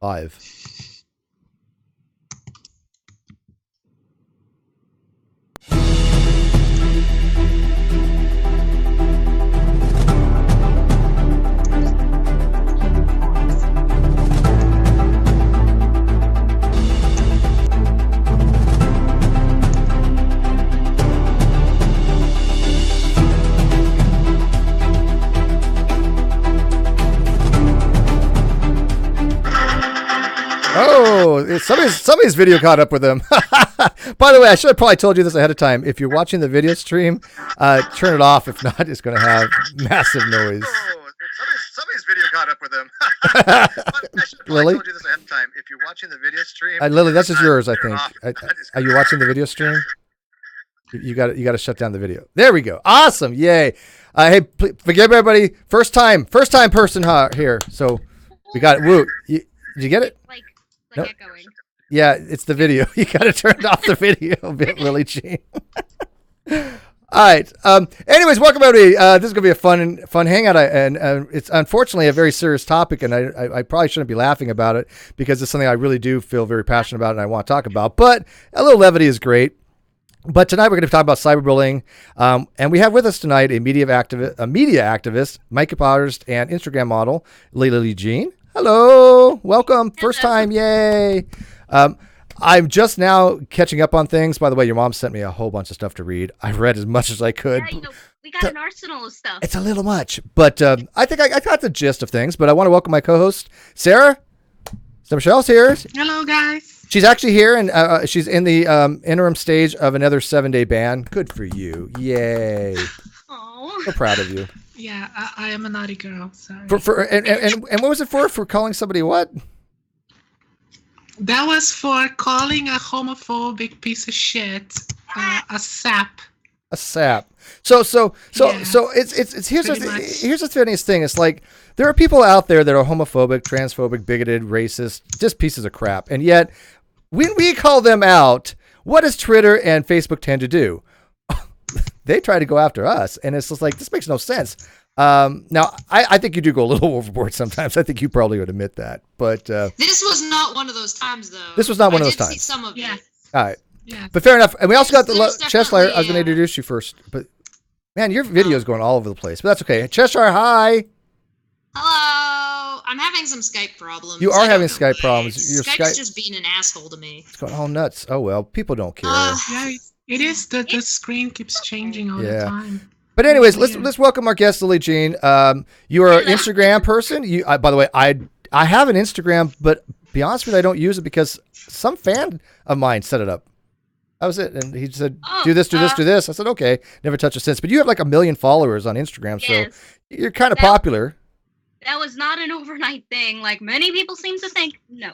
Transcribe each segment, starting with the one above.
Live. Oh, somebody's video caught up with them. By the way, I should have probably told you this ahead of time. If you're watching the video stream, turn it off. If not, it's going to have massive noise. Oh, somebody's video caught up with them. Lillee? I told you this ahead of time. If you're watching the video stream, Lillee, this is yours, I think. off. Are you watching the video stream? You got to shut down the video. There we go. Awesome. Yay. Hey, forgive everybody. First time person here. So we got it. Woo. Did you get it? Like Nope. echoing. Yeah, it's the video. You got to turn off the video a bit, Lillee Jean. All right. Anyways, welcome everybody. This is gonna be a fun hangout, and it's unfortunately a very serious topic, and I probably shouldn't be laughing about it because it's something I really do feel very passionate about and I want to talk about. But a little levity is great. But tonight we're going to talk about cyberbullying, and we have with us tonight a media activist, makeup artist, and Instagram model, Lillee Jean. Hello, welcome, first time, yay! I'm just now catching up on things. By the way, your mom sent me a whole bunch of stuff to read. I read as much as I could. Yeah, we got an arsenal of stuff. It's a little much, but I think I got the gist of things. But I want to welcome my co-host, Sarah. So Michelle's here. Hello, guys. She's actually here, and she's in the interim stage of another 7-day ban. Good for you. Yay. Oh. So proud of you. Yeah, I am a naughty girl. Sorry. And what was it for? For calling somebody what? That was for calling a homophobic piece of shit a sap. A sap. So Yeah. it's here's Pretty the much. here's the funniest thing. It's like there are people out there that are homophobic, transphobic, bigoted, racist, just pieces of crap, and yet when we call them out, what does Twitter and Facebook tend to do? They try to go after us, and it's just like this makes no sense. Now, I think you do go a little overboard sometimes. I think you probably would admit that, but This was not one of those times, though. This was not one of I those did see times. some of Yeah. it. all right. Yeah. But fair enough. And we also got the There's Cheshire. I was definitely, going to introduce you first, but man, your video is going all over the place. But that's okay. Cheshire, hi. Hello. I'm having some Skype problems. You are I don't having know Skype why. problems. Your Skype's Skype- just being an asshole to me. It's going all nuts. Oh well, people don't care. Yeah, it is. The screen keeps changing all Yeah. the time. But anyways, Weird. let's welcome our guest, Lillee Jean. You are an Instagram person. By the way, I have an Instagram, but be honest with you, I don't use it because some fan of mine set it up. That was it, and he said, Oh, "Do this, do this, do this." I said, "Okay." Never touched it since. But you have like 1 million followers on Instagram, so Yes. you're kind of That- popular. That was not an overnight thing, like many people seem to think. No.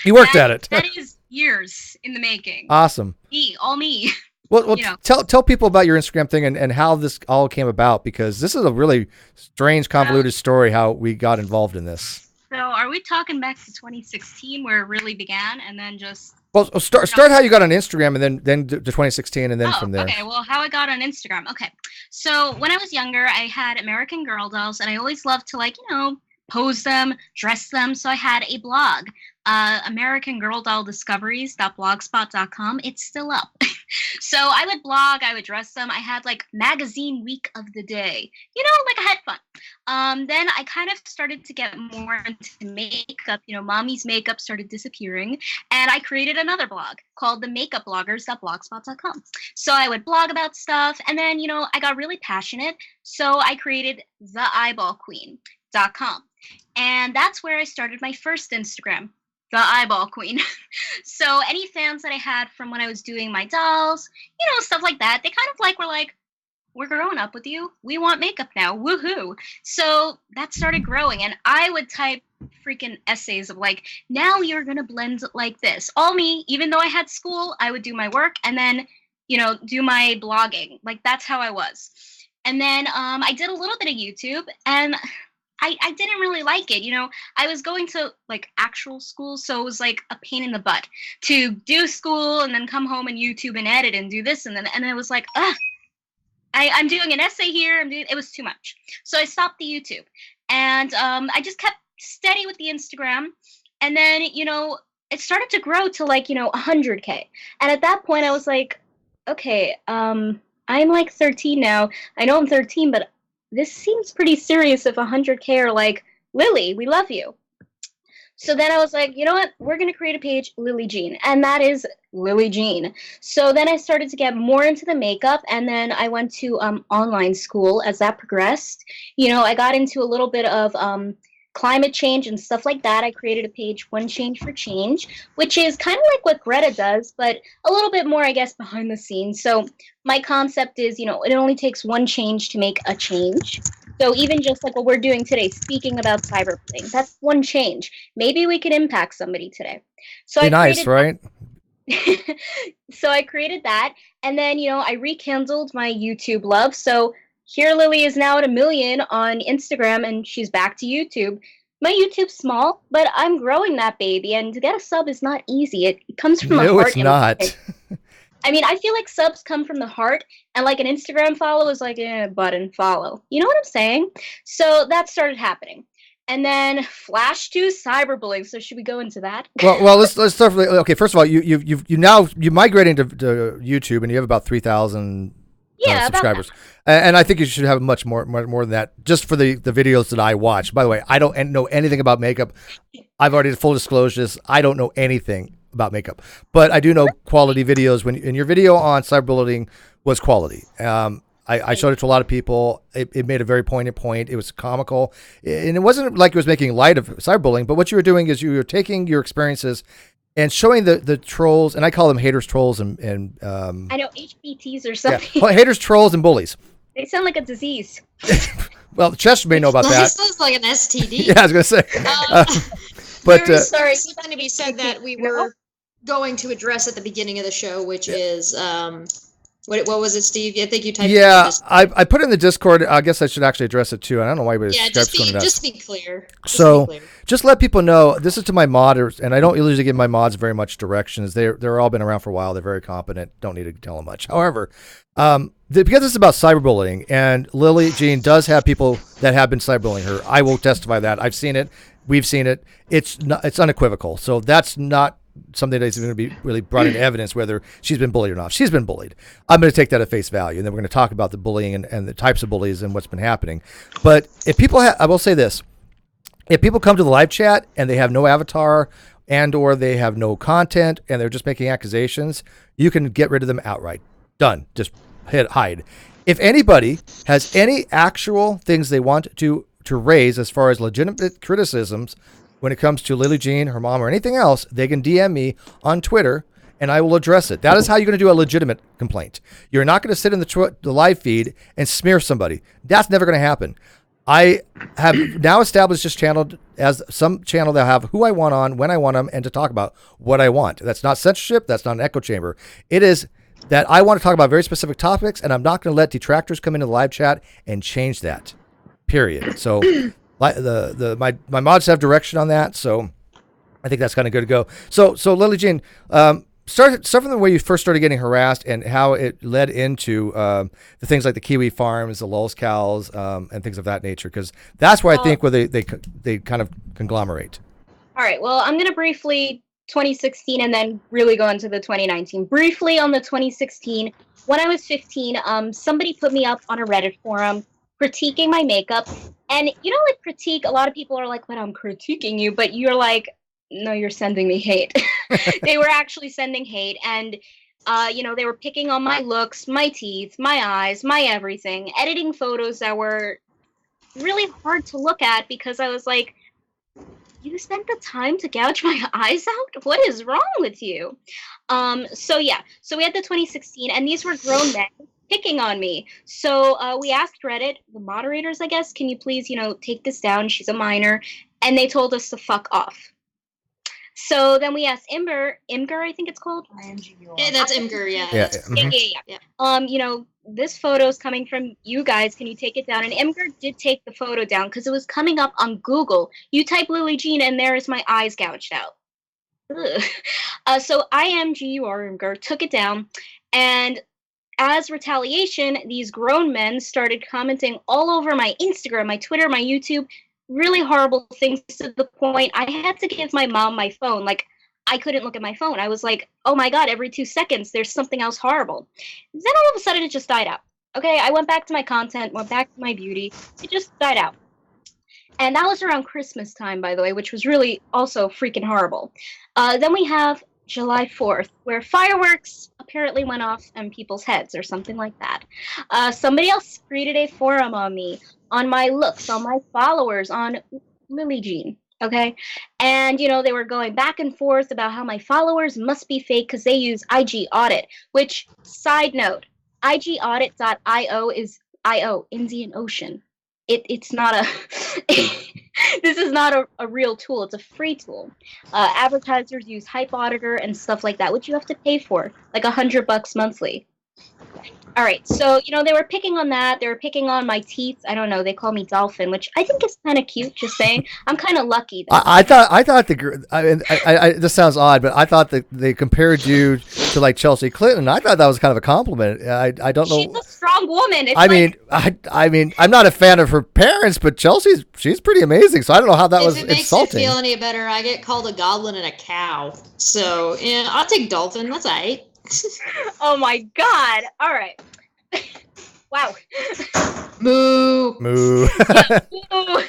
You worked at it. That is years in the making. Awesome. All me. Well, You know. tell people about your Instagram thing and how this all came about, because this is a really strange, convoluted story how we got involved in this. So are we talking back to 2016 where it really began and then just... Well, start how you got on Instagram and then to 2016 and then from there. Okay, well, how I got on Instagram. Okay, so when I was younger, I had American Girl dolls, and I always loved to, like, pose them, dress them. So I had a blog, American Girl Doll Discoveries.blogspot.com. It's still up. So I would blog, I would dress them. I had like magazine week of the day, like I had fun. Then I kind of started to get more into makeup. Mommy's makeup started disappearing, and I created another blog called the makeupbloggers.blogspot.com. So I would blog about stuff, and then, I got really passionate. So I created theeyeballqueen.com. And that's where I started my first Instagram, the Eyeball Queen. So any fans that I had from when I was doing my dolls, stuff like that, they kind of were like, we're growing up with you. We want makeup now. Woohoo. So that started growing, and I would type freaking essays of like, now you're going to blend like this. All me, even though I had school, I would do my work and then, do my blogging. Like, that's how I was. And then I did a little bit of YouTube, and I didn't really like it. I was going to like actual school, so it was like a pain in the butt to do school and then come home and YouTube and edit and do this. And it was like, ugh, I'm doing an essay here. It was too much. So I stopped the YouTube, and I just kept steady with the Instagram. And then, it started to grow to like, 100K. And at that point I was like, okay, I'm like 13 now. I know I'm 13, but this seems pretty serious if 100K are like, Lillee, we love you. So then I was like, you know what? We're going to create a page, Lillee Jean. And that is Lillee Jean. So then I started to get more into the makeup. And then I went to online school as that progressed. I got into a little bit of climate change and stuff like that. I created a page, One Change for Change, which is kind of like what Greta does, but a little bit more, I guess, behind the scenes. So my concept is, it only takes one change to make a change. So even just like what we're doing today, speaking about cyberbullying, that's one change. Maybe we could impact somebody today. So Be nice, right? So I created that, and then I rekindled my YouTube love. So here Lillee is now at 1 million on Instagram, and she's back to YouTube. My YouTube's small, but I'm growing that baby, and to get a sub is not easy. It comes from the heart. No, it's not. I mean, I feel like subs come from the heart, and like an Instagram follow is like a button follow. You know what I'm saying? So that started happening. And then flash to cyberbullying. So should we go into that? Well, let's start. Okay, first of all, you migrating to YouTube, and you have about 3,000 subscribers, and I think you should have much more than that, just for the videos that I watch. By the way, I don't know anything about makeup. I've already full disclosure this. I don't know anything about makeup, but I do know quality videos. In your video on cyberbullying was quality. I showed it to a lot of people. It made a very poignant point. It was comical, and it wasn't like it was making light of cyberbullying. But what you were doing is you were taking your experiences and showing the trolls, and I call them haters, trolls, and I know HBTs or something. Yeah. Well, haters, trolls, and bullies. They sound like a disease. Well, Cheshire may know about that. This sounds like an STD. Yeah, I was going to say. But sorry, something to be said that we were going to address at the beginning of the show, which is what was it, Steve? I think you typed. Yeah, I put it in the Discord. I guess I should actually address it too. I don't know why we just to be clear. Just let people know. This is to my modders, and I don't usually give my mods very much directions. They're all been around for a while. They're very competent. Don't need to tell them much. However, because it's about cyberbullying, and Lillee Jean does have people that have been cyberbullying her. I will testify that I've seen it. We've seen it. It's unequivocal. So that's not something that's going to be really brought into evidence whether she's been bullied or not. She's been bullied. I'm going to take that at face value, and then we're going to talk about the bullying and the types of bullies and what's been happening. But if people I will say this, if people come to the live chat and they have no avatar and or they have no content and they're just making accusations, you can get rid of them outright. Done. Just hide. If anybody has any actual things they want to raise as far as legitimate criticisms when it comes to Lillee Jean, her mom, or anything else, they can DM me on Twitter, and I will address it. That is how you're going to do a legitimate complaint. You're not going to sit in the live feed and smear somebody. That's never going to happen. I have now established this channel as some channel that have who I want on, when I want them, and to talk about what I want. That's not censorship. That's not an echo chamber. It is that I want to talk about very specific topics, and I'm not going to let detractors come into the live chat and change that. Period. So my mods have direction on that, so I think that's kind of good to go. So Lillee Jean, start from the way you first started getting harassed and how it led into the things like the Kiwi Farms, the Lulz cows, and things of that nature, because that's where I think where they kind of conglomerate. All right. Well, I'm going to briefly 2016 and then really go into the 2019. Briefly on the 2016, when I was 15, somebody put me up on a Reddit forum critiquing my makeup. And like critique, a lot of people are like, but I'm critiquing you, but you're like, no, you're sending me hate. They were actually sending hate, and they were picking on my looks, my teeth, my eyes, my everything, editing photos that were really hard to look at because I was like, you spent the time to gouge my eyes out? What is wrong with you? So we had the 2016, and these were grown men picking on me. So we asked Reddit, the moderators, I guess, can you please, take this down? She's a minor. And they told us to fuck off. So then we asked Imgur, I think it's called. Yeah, that's Imgur, yeah. Yeah. This photo's coming from you guys. Can you take it down? And Imgur did take the photo down because it was coming up on Google. You type Lillee Jean, and there is my eyes gouged out. So Imgur took it down, and as retaliation, these grown men started commenting all over my Instagram, my Twitter, my YouTube, really horrible things to the point I had to give my mom my phone. Like, I couldn't look at my phone. I was like, oh my God, every 2 seconds there's something else horrible. Then all of a sudden it just died out. Okay, I went back to my content, went back to my beauty. It just died out. And that was around Christmas time, by the way, which was really also freaking horrible. Then we have July 4th, where fireworks apparently went off on people's heads or something like that. Somebody else created a forum on me, on my looks, on my followers, on Lillee Jean. Okay. And, they were going back and forth about how my followers must be fake because they use IG Audit, which, side note, IGAudit.io is IO, Indian Ocean. It's not a this is not a real tool. It's a free tool. Advertisers use Hype Auditor and stuff like that, which you have to pay for, like $100 monthly. All right, so they were picking on that. They were picking on my teeth. I don't know. They call me Dolphin, which I think is kind of cute. Just saying, I'm kind of lucky. I thought this sounds odd, but I thought that they compared you to like Chelsea Clinton. I thought that was kind of a compliment. I don't know. She's a strong woman. It's I mean, I'm not a fan of her parents, but she's pretty amazing. So I don't know how that was insulting. If it makes you feel any better, I get called a goblin and a cow. So yeah, I'll take Dolphin. That's all right. Oh my God! All right. Wow. Moo. Moo. Yeah, moo.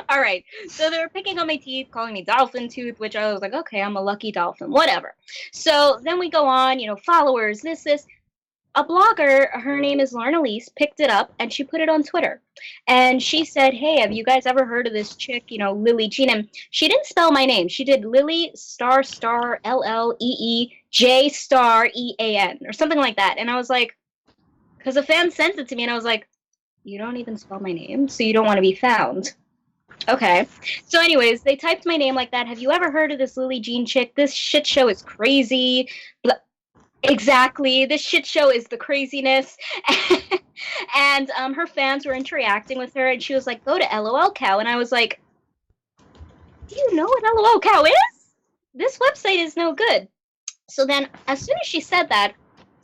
All right. So they were picking on my teeth, calling me dolphin tooth, which I was like, okay, I'm a lucky dolphin, whatever. So then we go on, followers, this. A blogger, her name is Lauren Elise, picked it up and she put it on Twitter. And she said, hey, have you guys ever heard of this chick, Lillee Jean? And she didn't spell my name. She did Lillee *LLEEJ*EAN or something like that. And I was like, because a fan sent it to me and I was like, you don't even spell my name, so you don't want to be found. Okay. So anyways, they typed my name like that. Have you ever heard of this Lillee Jean chick? This shit show is crazy. Exactly. This shit show is the craziness. And her fans were interacting with her, and she was like, go to LOL Cow. And I was like, do you know what LOL Cow is? This website is no good. So then, as soon as she said that,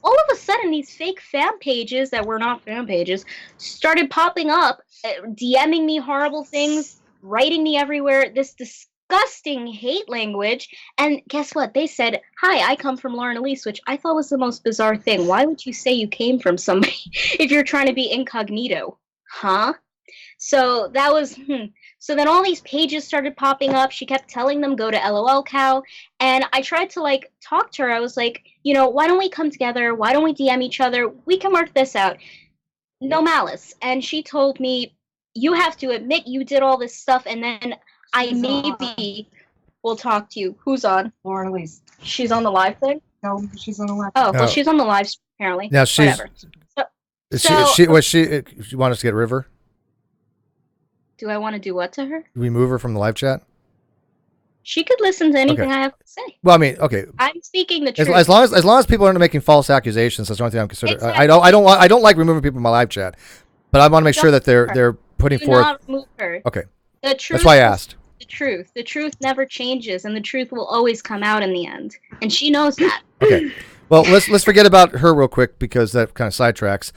all of a sudden, these fake fan pages that were not fan pages started popping up, DMing me horrible things, writing me everywhere, this disgusting hate language. And guess what? They said, hi, I come from Lauren Elise, which I thought was the most bizarre thing. Why would you say you came from somebody if you're trying to be incognito? Huh? So that was, So then all these pages started popping up. She kept telling them, go to LOL Cow. And I tried to talk to her. I was like, why don't we come together? Why don't we DM each other? We can work this out. No malice. And she told me, you have to admit you did all this stuff, and then maybe will talk to you. Who's on? Lauren Elise. She's on the live thing? No, she's on the live. Oh, well, she's on the live apparently. Now she's. Whatever. She want us to get River? Do I want to do what to her? Do we move her from the live chat? She could listen to anything I have to say. Well, I mean, okay. I'm speaking the truth. As long as people aren't making false accusations, that's the only thing I'm considering. Exactly. I don't like removing people from my live chat, but I want to make sure that they're putting forth. Do not remove her. Okay. The truth. That's why I asked. The truth. The truth never changes, and the truth will always come out in the end, and she knows that. Okay. Well, let's forget about her real quick because that kind of sidetracks.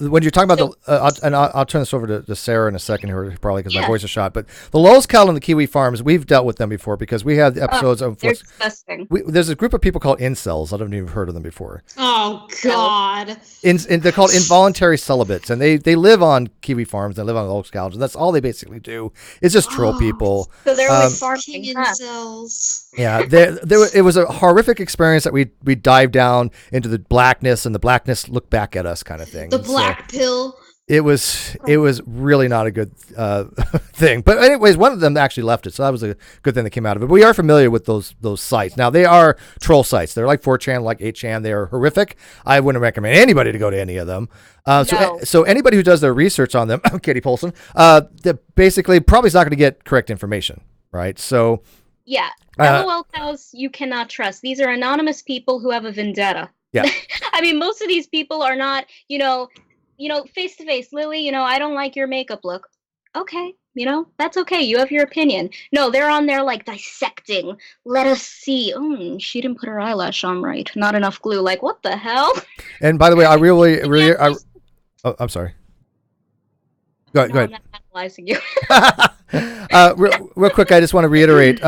When you're talking about I'll turn this over to Sarah in a second here, probably because my voice is shot. But the Lil's Cow and the Kiwi Farms, we've dealt with them before because we had episodes of. They're disgusting. There's a group of people called incels. I don't even heard of them before. Oh God. They're called involuntary celibates, and they live on Kiwi Farms. They live on Lil's Cows, and that's all they basically do is just troll people. So they're always farming incels. Yeah, it was a horrific experience that we dived down into the blackness, and the blackness looked back at us, kind of thing. The black pill. It was really not a good thing. But anyways, one of them actually left it, so that was a good thing that came out of it. But we are familiar with those sites. Now they are troll sites. They're like 4chan, like 8chan. They are horrific. I wouldn't recommend anybody to go to any of them. So anybody who does their research on them, Katie Polson, basically probably is not going to get correct information, right? So. Yeah. LOL Cows you cannot trust. These are anonymous people who have a vendetta. Yeah. I mean, most of these people are not, face to face. Lillee, I don't like your makeup look. Okay. That's okay. You have your opinion. No, they're on there dissecting. Let us see. She didn't put her eyelash on right. Not enough glue. Like, what the hell? And by the way, I'm sorry. Go No, ahead. I'm not analyzing you. Real quick, I just want to reiterate: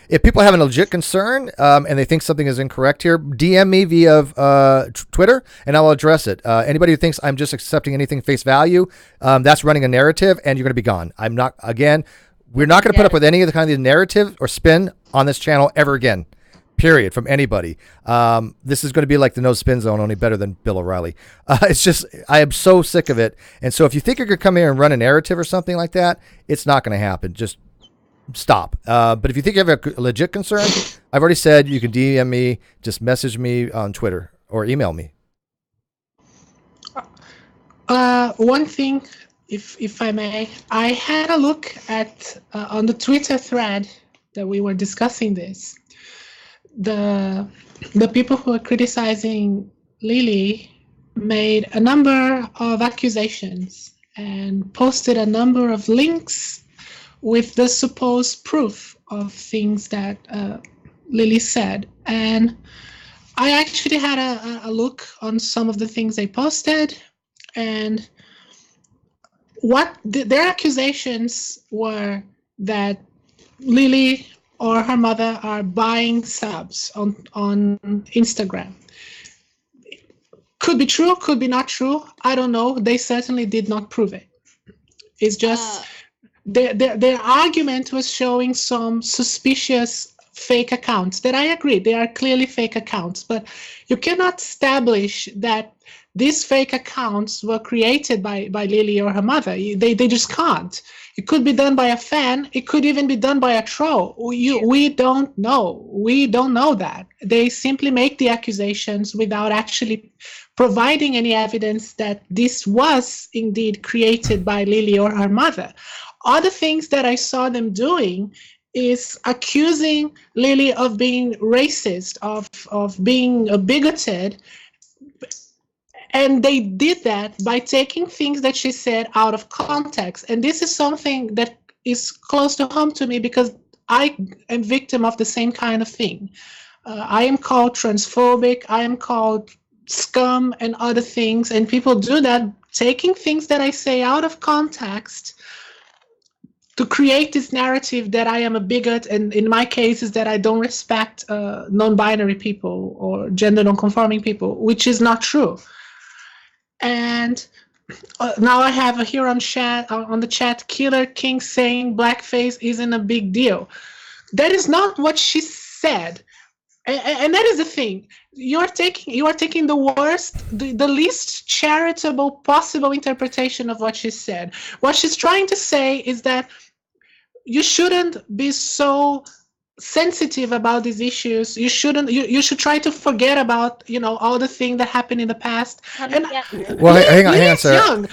if people have a legit concern and they think something is incorrect here, DM me via Twitter, and I'll address it. Anybody who thinks I'm just accepting anything face value, that's running a narrative, and you're going to be gone. I'm not. Again, we're not going to put up with any of the kind of narrative or spin on this channel ever again. Period. From anybody. This is going to be like the no spin zone, only better than Bill O'Reilly. It's just, I am so sick of it. And so if you think you're going to come here and run a narrative or something like that, it's not going to happen. Just stop. But if you think you have a legit concern, I've already said you can DM me, just message me on Twitter or email me. One thing, if I may, I had a look at on the Twitter thread that we were discussing this. The people who are criticizing Lillee made a number of accusations and posted a number of links with the supposed proof of things that Lillee said. And I actually had a look on some of the things they posted, and what their accusations were that Lillee or her mother are buying subs on Instagram. Could be true, could be not true. I don't know. They certainly did not prove it. It's just their argument was showing some suspicious fake accounts that I agree, they are clearly fake accounts, but you cannot establish that these fake accounts were created by Lillee or her mother. They just can't. It could be done by a fan. It could even be done by a troll. We don't know. We don't know that. They simply make the accusations without actually providing any evidence that this was indeed created by Lillee or her mother. Other things that I saw them doing is accusing Lillee of being racist, of being bigoted. And they did that by taking things that she said out of context. And this is something that is close to home to me because I am victim of the same kind of thing. I am called transphobic, I am called scum and other things. And people do that, taking things that I say out of context to create this narrative that I am a bigot, and in my case is that I don't respect non-binary people or gender non-conforming people, which is not true. And now I have here on the chat, Killer King saying blackface isn't a big deal. That is not what she said, and that is the thing. You are taking the worst, the least charitable possible interpretation of what she said. What she's trying to say is that you shouldn't be so sensitive about these issues. You should try to forget about all the things that happened in the past. And well, hang on, Sarah.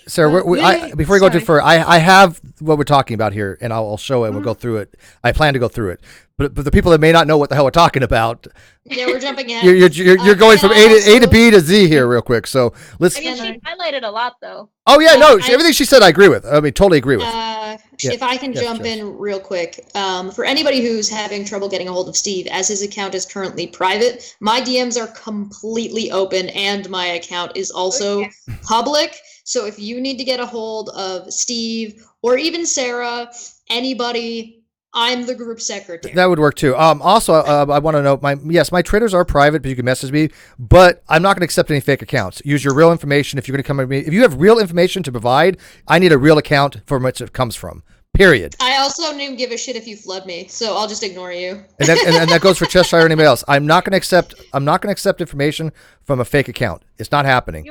Sarah, before we go too far, I have what we're talking about here, and I'll show it. We'll go through it. I plan to go through it, but the people that may not know what the hell we're talking about. Yeah, we're jumping ahead. You're going from A to B to Z here real quick. So let's. I mean, she highlighted a lot though. Oh yeah, no, everything she said I agree with. I mean, totally agree with. If I can jump in real quick, for anybody who's having trouble getting a hold of Steve, as his account is currently private, my DMs are completely open, and my account is also public. So if you need to get a hold of Steve or even Sarah, anybody, I'm the group secretary. That would work too. Also, I want to know my Twitters are private, but you can message me. But I'm not going to accept any fake accounts. Use your real information if you're going to come at me. If you have real information to provide, I need a real account from which it comes from. Period. I also don't give a shit if you flood me, so I'll just ignore you. And that goes for Cheshire or anybody else. I'm not going to accept information from a fake account. It's not happening.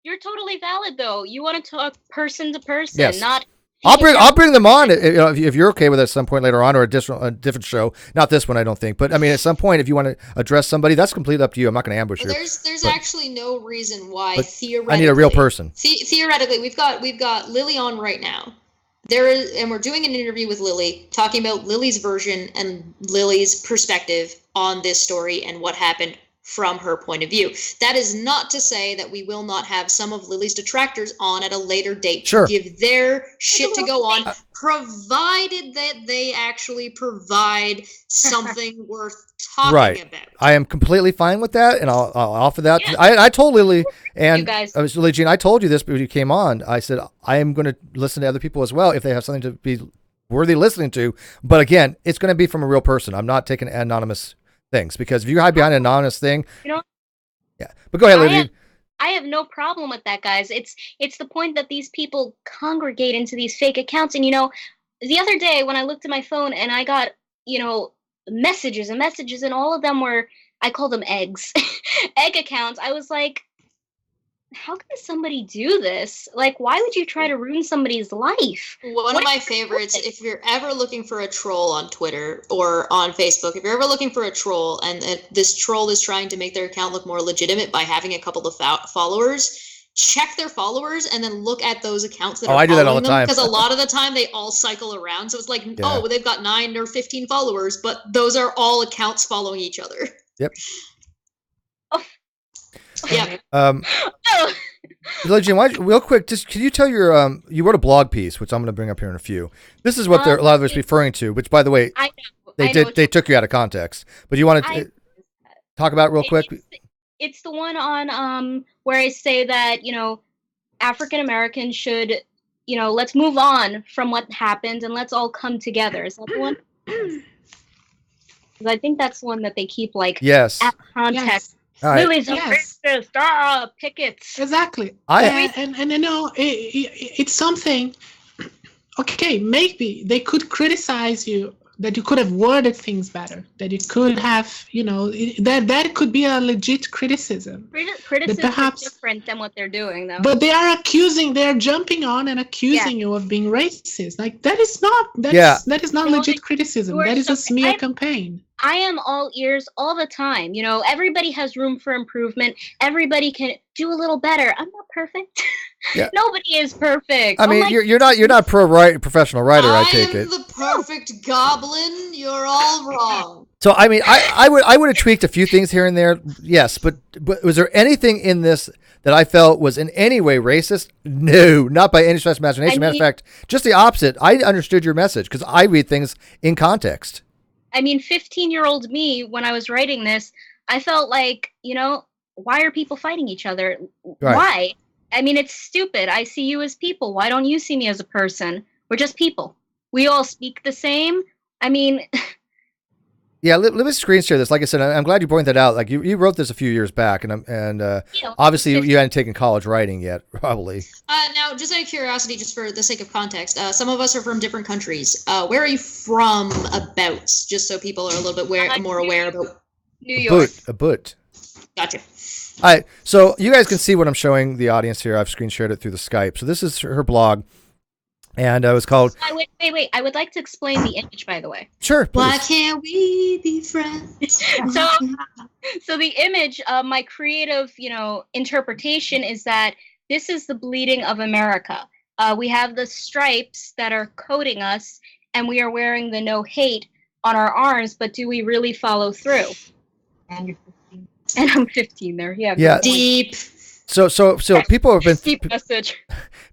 You're totally valid though. You want to talk person to person, yes. not. I'll bring them on if you're okay with it at some point later on, or a different show. Not this one, I don't think. But I mean, at some point, if you want to address somebody, that's completely up to you. I'm not going to ambush you. There's actually no reason why theoretically. I need a real person. Theoretically, we've got Lillee on right now. And we're doing an interview with Lillee, talking about Lillee's version and Lillee's perspective on this story and what happened from her point of view. That is not to say that we will not have some of Lillee's detractors on at a later date Sure. to give their shit to go on, provided that they actually provide something worth talking about. I am completely fine with that, and I'll offer that. Yeah. I told Lillee, and you guys. Lillee Jean, I told you this when you came on. I said I am going to listen to other people as well if they have something to be worthy listening to. But again, it's going to be from a real person. I'm not taking anonymous things, because if you hide behind an anonymous thing, yeah. But go ahead, Lillee. I have no problem with that, guys. It's the point that these people congregate into these fake accounts. And the other day when I looked at my phone and I got messages and messages, and all of them were, I call them eggs, egg accounts. I was like, how can somebody do this? Like, why would you try to ruin somebody's life? One of my favorites, if you're ever looking for a troll on Twitter or on Facebook, if you're ever looking for a troll and this troll is trying to make their account look more legitimate by having a couple of followers, check their followers and then look at those accounts that are I do that all the time. Because a lot of the time they all cycle around. So it's like, they've got 9 or 15 followers, but those are all accounts following each other. Yep. Yeah. Lillee Jean, real quick, just can you tell your you wrote a blog piece, which I'm going to bring up here in a few. This is what a lot of us referring to, which, by the way, they took you out of context. But you want to talk about it real quick? It's the one on where I say that African Americans should let's move on from what happened and let's all come together. Is that the one? Because I think that's the one that they keep yes at context. Yes. Lily's a racist. Pickets. Exactly. And it's something. Okay, maybe they could criticize you, that you could have worded things better, that you could have, that could be a legit criticism. Criticism is different than what they're doing, though. But they're jumping on and accusing you of being racist. Like, that is not legit criticism. That is a smear campaign. I am all ears all the time. Everybody has room for improvement. Everybody can do a little better. I'm not perfect. Yeah. Nobody is perfect. I mean, you're not professional writer. I take it. I am the perfect goblin. You're all wrong. So I mean, I would have tweaked a few things here and there. Yes, but was there anything in this that I felt was in any way racist? No, not by any stretch of imagination. Matter of fact, just the opposite. I understood your message because I read things in context. I mean, 15-year-old me, when I was writing this, I felt like, why are people fighting each other? Right. Why? I mean, it's stupid. I see you as people. Why don't you see me as a person? We're just people. We all speak the same. I mean... Yeah, let me screen share this. Like I said, I'm glad you pointed that out. Like you wrote this a few years back, and obviously you hadn't taken college writing yet, probably. Now, just out of curiosity, just for the sake of context, some of us are from different countries. Where are you from about? Just so people are a little bit more aware about. New York. A boot. Gotcha. All right, so you guys can see what I'm showing the audience here. I've screen shared it through the Skype. So this is her blog. And it was called... Wait. I would like to explain the image, by the way. Sure, please. Why can't we be friends? So the image, my creative, interpretation is that this is the bleeding of America. We have the stripes that are coding us, and we are wearing the no hate on our arms, but do we really follow through? And you're 15. And I'm 15 there, yeah. Deep. So people have been... Deep message.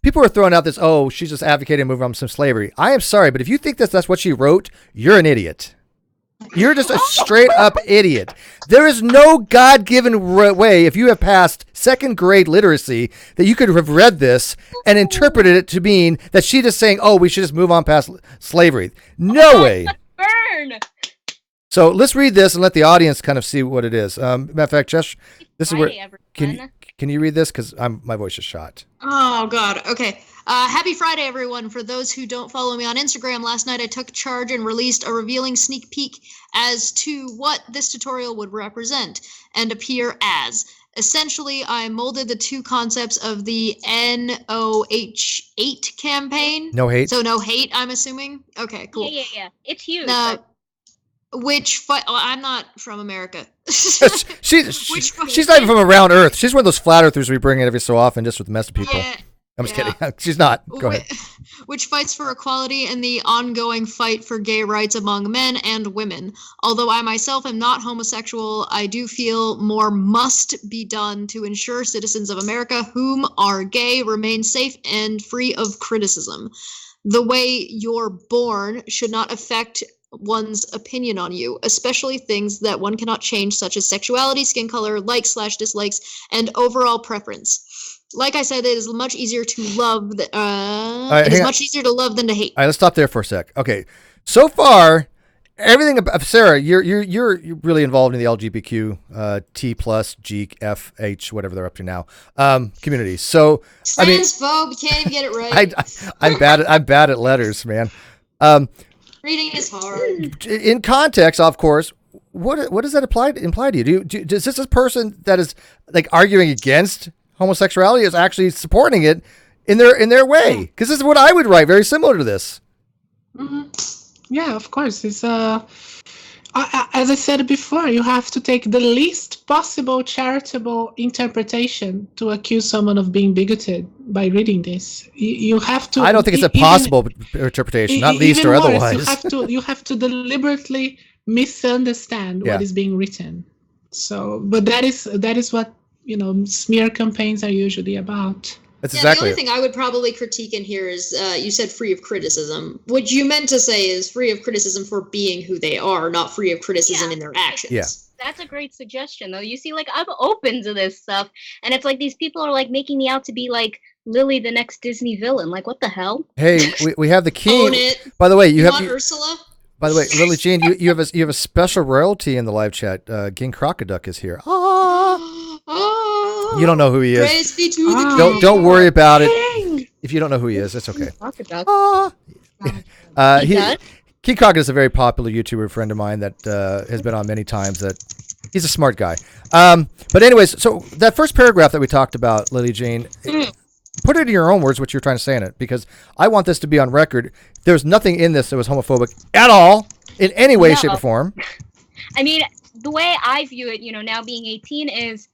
People are throwing out this, she's just advocating moving on some slavery. I am sorry, but if you think that's what she wrote, you're an idiot. You're just a straight up idiot. There is no God-given way, if you have passed second grade literacy, that you could have read this and interpreted it to mean that she's just saying, we should just move on past slavery. No way. Burn. So let's read this and let the audience kind of see what it is. Matter of fact, Josh, this is where... Can you read this? Because my voice is shot. Oh, God. Okay. Happy Friday, everyone. For those who don't follow me on Instagram, last night I took charge and released a revealing sneak peek as to what this tutorial would represent and appear as. Essentially, I molded the two concepts of the NOH8 campaign. No hate? So no hate, I'm assuming? Okay, cool. Yeah. It's huge. I'm not from America. She's not even from around Earth. She's one of those flat earthers we bring in every so often just with the mess of people. I'm just Yeah. kidding. She's not. Go ahead. Which fights for equality and the ongoing fight for gay rights among men and women. Although I myself am not homosexual, I do feel more must be done to ensure citizens of America whom are gay remain safe and free of criticism. The way you're born should not affect one's opinion on you, especially things that one cannot change, such as sexuality, skin color, likes/dislikes, and overall preference. Like I said, it is much easier to love. It is much easier to love than to hate. All right, let's stop there for a sec. Okay, so far, everything about Sarah, you're really involved in the LGBTQ T plus G F H whatever they're up to now community. So Transphobe, can't even get it right. I'm bad at letters, man. Reading is hard. In context, of course. What does that imply to you? Does this person that is like arguing against homosexuality is actually supporting it in their way? Because this is what I would write, very similar to this. Mm-hmm. Yeah, of course. It's as I said before, you have to take the least possible charitable interpretation to accuse someone of being bigoted by reading this. You have to. I don't think it's a possible interpretation, not least or otherwise. You have to deliberately misunderstand what is being written. So, but that is what smear campaigns are usually about. That's exactly the only thing I would probably critique in here is you said free of criticism. What you meant to say is free of criticism for being who they are, not free of criticism in their actions. Yeah. That's a great suggestion, though. You see, like, I'm open to this stuff, and it's like these people are like making me out to be like Lillee, the next Disney villain. Like, what the hell? Hey, we have the king. Own it. By the way, you want Ursula? By the way, Lillee Jean, you have a special royalty in the live chat. King Crocoduck is here. You don't know who he is. Praise be to the king. Don't worry about it. If you don't know who he is, it's okay. King Crocoduck is a very popular YouTuber friend of mine that has been on many times. That he's a smart guy. But anyways, so that first paragraph that we talked about, Lillee Jean, put it in your own words what you're trying to say in it, because I want this to be on record. There's nothing in this that was homophobic at all, in any way, shape, or form. I mean, the way I view it, now being 18 is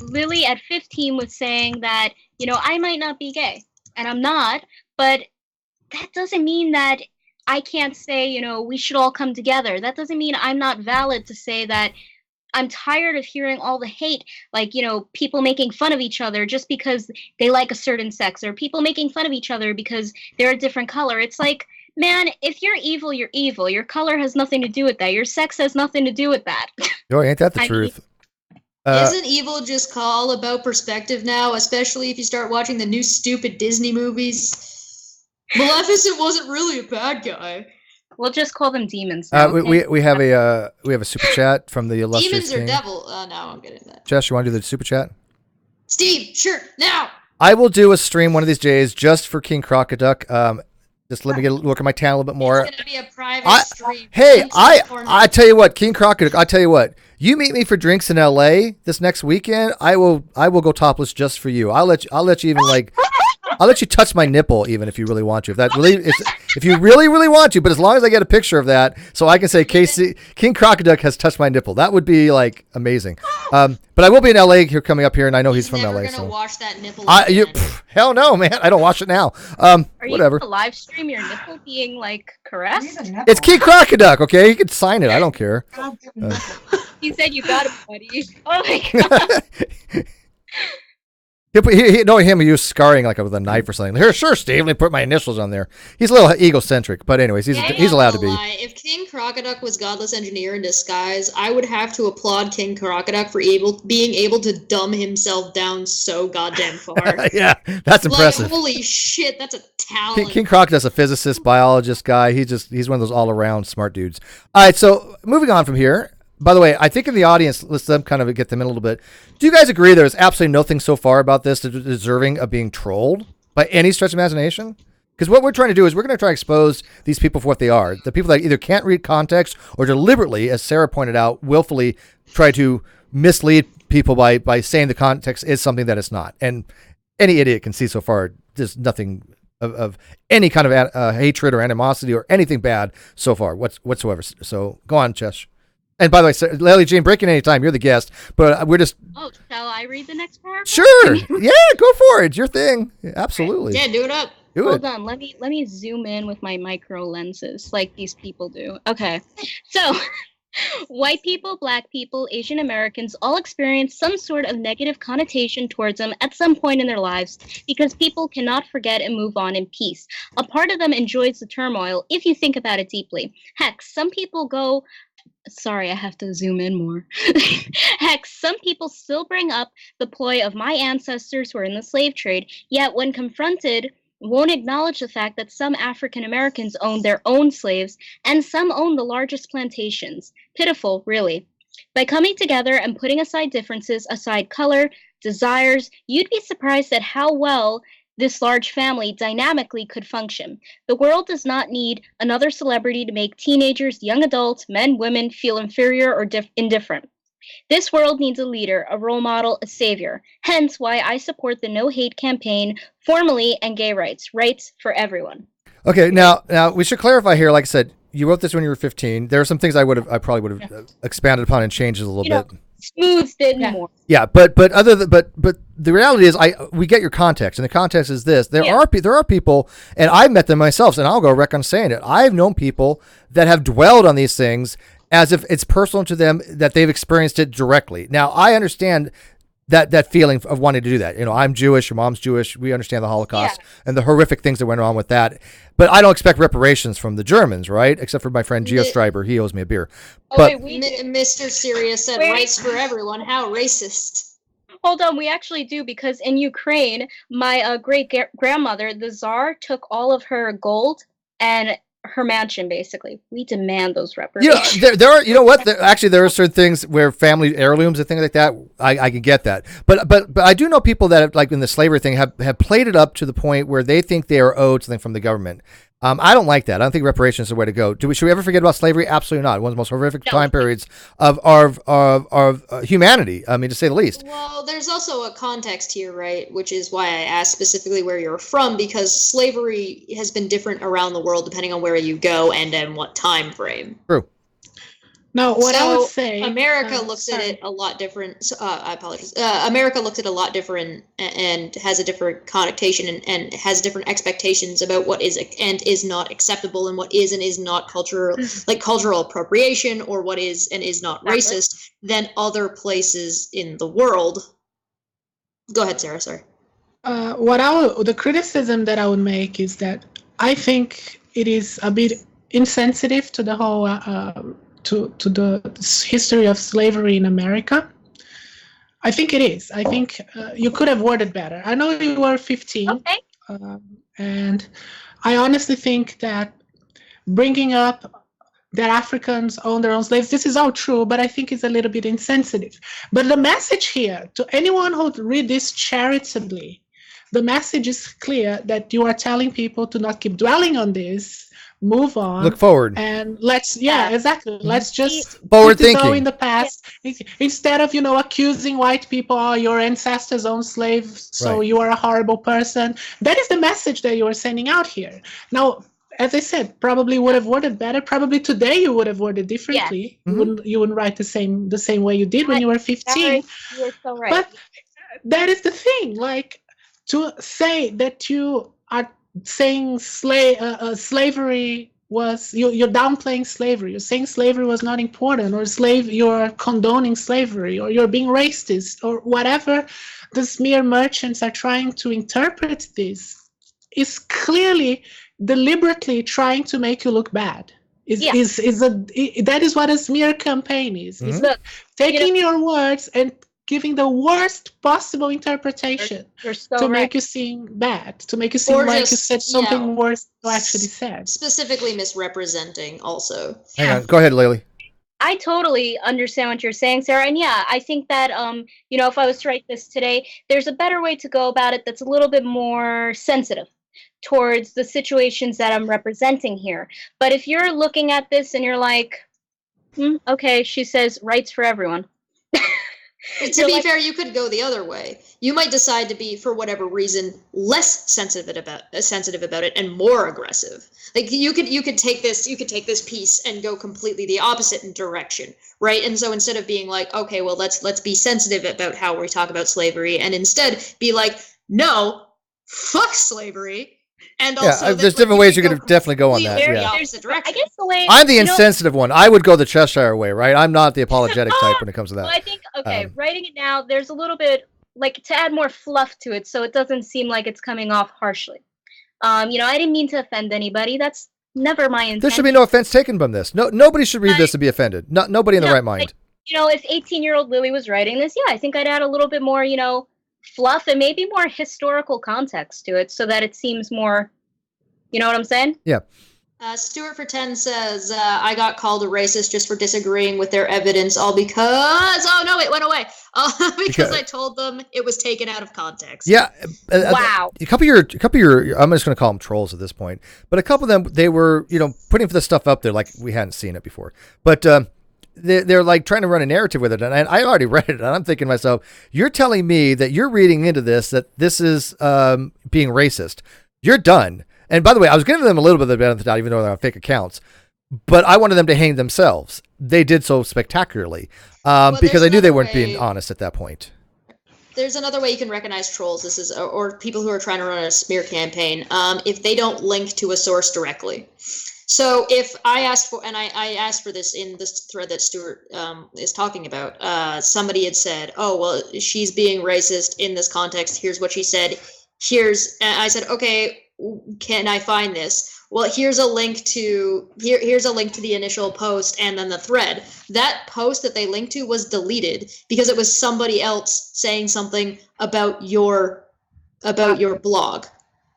Lillee at 15 was saying that, I might not be gay, and I'm not, but that doesn't mean that I can't say, we should all come together. That doesn't mean I'm not valid to say that I'm tired of hearing all the hate, like, people making fun of each other just because they like a certain sex, or people making fun of each other because they're a different color. It's like, man, if you're evil, you're evil. Your color has nothing to do with that. Your sex has nothing to do with that. Oh, ain't that the truth? Isn't evil just all about perspective now, especially if you start watching the new stupid Disney movies? Maleficent wasn't really a bad guy. We'll just call them demons. We have a super chat from the illustrious Demons or king. devil? No, I'm getting that. Jess, you want to do the super chat? Steve, sure, now. I will do a stream one of these days just for King Crocoduck. Just let me look at my channel a little bit more. It's gonna be a private stream. Hey, I tell you what, King Crocoduck. I tell you what. You meet me for drinks in LA this next weekend. I will go topless just for you. I'll let you even like. I'll let you touch my nipple even if you really want to. If you really want to, but as long as I get a picture of that, so I can say King Crocoduck has touched my nipple. That would be like amazing. But I will be in LA here coming up here, and I know he's from LA. Never so gonna wash that nipple. Hell no, man. I don't wash it now. Are whatever. you gonna live stream your nipple being like caressed? It's King Crocoduck, okay? You can sign it. I don't care. He said you got it, buddy. Oh my god. Him use scarring like with a knife or something. Here, sure, Steve. Let me put my initials on there. He's a little egocentric, but anyways, he's allowed to be. If King Crocoduck was Godless Engineer in disguise, I would have to applaud King Crocoduck for being able to dumb himself down so goddamn far. Yeah, that's impressive. Like, holy shit, that's a talent. King Crocoduck's a physicist, biologist guy. He's one of those all around smart dudes. All right, so moving on from here. By the way, I think in the audience, let's kind of get them in a little bit. Do you guys agree there's absolutely nothing so far about this deserving of being trolled by any stretch of imagination? Because what we're trying to do is we're going to try to expose these people for what they are. The people that either can't read context or deliberately, as Sarah pointed out, willfully try to mislead people by saying the context is something that it's not. And any idiot can see so far there's nothing of any kind of hatred or animosity or anything bad so far whatsoever. So go on, Chesh. And by the way, Lillee Jean, break in any time. You're the guest, but we're just. Oh, shall I read the next paragraph? Sure. Yeah, go for it. It's your thing. Absolutely. Yeah, do it up. Do Hold it. on, let me zoom in with my micro lenses like these people do. Okay. So, white people, black people, Asian Americans all experience some sort of negative connotation towards them at some point in their lives because people cannot forget and move on in peace. A part of them enjoys the turmoil if you think about it deeply. Heck, some people go Sorry, I have to zoom in more. Heck, some people still bring up the ploy of my ancestors who were in the slave trade, yet when confronted, won't acknowledge the fact that some African Americans owned their own slaves and some owned the largest plantations. Pitiful, really. By coming together and putting aside differences, aside color, desires, you'd be surprised at how well this large family dynamically could function. The world does not need another celebrity to make teenagers, young adults, men, women feel inferior or indifferent. This world needs a leader, a role model, a savior. Hence why I support the No Hate campaign, formally, and gay rights. Rights for everyone. Okay, now we should clarify here. Like I said, you wrote this when you were 15. There are some things I probably would have expanded upon and changed a little bit. Smoothed it more. Yeah, but the reality is we get your context, and the context is this: there are people, and I've met them myself, and I'll go wreck on saying it. I've known people that have dwelled on these things as if it's personal to them, that they've experienced it directly. Now, I understand that feeling of wanting to do that. You know, I'm Jewish, your mom's Jewish. We understand the Holocaust and the horrific things that went on with that. But I don't expect reparations from the Germans, right? Except for my friend Geo Stryber. He owes me a beer. But Mr. Sirius said rights for everyone. How racist. Hold on, we actually do, because in Ukraine, my great-grandmother, the Tsar, took all of her gold and her mansion, basically. We demand those reparations. Yeah, there are, you know what? There are certain things where family heirlooms and things like that, I can get that. But I do know people that, like in the slavery thing, have played it up to the point where they think they are owed something from the government. I don't like that. I don't think reparations is the way to go. Should we ever forget about slavery? Absolutely not. One of the most horrific time periods of humanity. I mean, to say the least. Well, there's also a context here, right? Which is why I asked specifically where you're from, because slavery has been different around the world depending on where you go and in what time frame. True. Now, what I would say, America looks at it a lot different. I apologize. America looks at it a lot different and has a different connotation and has different expectations about what is and is not acceptable and what is and is not cultural appropriation, or what is and is not racist than other places in the world. Go ahead, Sarah. Sorry. The criticism that I would make is that I think it is a bit insensitive to the whole. To the history of slavery in America. I think it is. I think you could have worded better. I know you were 15, and I honestly think that bringing up that Africans own their own slaves, this is all true, but I think it's a little bit insensitive. But the message here, to anyone who read this charitably, the message is clear that you are telling people to not keep dwelling on this, move on, look forward, and exactly. Let's just forward put it all thinking in the past instead of accusing white people. Oh, your ancestors owned slaves, so you are a horrible person. That is the message that you are sending out here. Now, as I said, probably would have worded better. Probably today you would have worded differently. You wouldn't write the same way you did when you were 15. You're so right. But that is the thing. Like, to say that you are saying slavery was you're downplaying slavery. You're saying slavery was not important, or you're condoning slavery, or you're being racist, or whatever. The smear merchants are trying to interpret this is clearly deliberately trying to make you look bad. That is what a smear campaign is. It's taking your words and giving the worst possible interpretation to make you seem bad, to make you seem like you said something worse than you actually said. Specifically misrepresenting also. Hang on. Go ahead, Lillee. I totally understand what you're saying, Sarah. And I think that, if I was to write this today, there's a better way to go about it that's a little bit more sensitive towards the situations that I'm representing here. But if you're looking at this and you're like, okay, she says rights for everyone. To be fair, you could go the other way. You might decide to be, for whatever reason, less sensitive about it and more aggressive. Like you could take this piece and go completely the opposite direction, right? And so instead of being like, okay, well let's be sensitive about how we talk about slavery, and instead be like, no, fuck slavery. And also, there's different ways you could definitely go on that. Yeah. Opposite direction. I guess the way I'm the insensitive one. I would go the Cheshire way, right? I'm not the apologetic type when it comes to that. Well, I think writing it now, there's a little bit like to add more fluff to it, so it doesn't seem like it's coming off harshly. I didn't mean to offend anybody. That's never my intent. There should be no offense taken from this. Nobody should read this and be offended. Nobody in the right mind. If 18-year-old Lillee was writing this, I think I'd add a little bit more, fluff and maybe more historical context to it so that it seems more, you know what I'm saying? Yeah. Stuart for 10 says, I got called a racist just for disagreeing with their evidence, all because, oh no, it went away. Because I told them it was taken out of context. Yeah. Wow. A couple of your, I'm just going to call them trolls at this point, but a couple of them, they were, putting this stuff up there like we hadn't seen it before. But, they're like trying to run a narrative with it. And I already read it. And I'm thinking to myself, you're telling me that you're reading into this, that this is being racist. You're done. And by the way, I was giving them a little bit of the benefit of the doubt, even though they're on fake accounts. But I wanted them to hang themselves. They did so spectacularly because I knew they weren't being honest at that point. There's another way you can recognize trolls. This is, or people who are trying to run a smear campaign, if they don't link to a source directly. So if I asked for, and I asked for this in this thread that Stuart is talking about, somebody had said, oh, well, she's being racist in this context. Here's what she said. I said, okay, can I find this? Well, here's a link to the initial post and then the thread. That post that they linked to was deleted because it was somebody else saying something about your blog.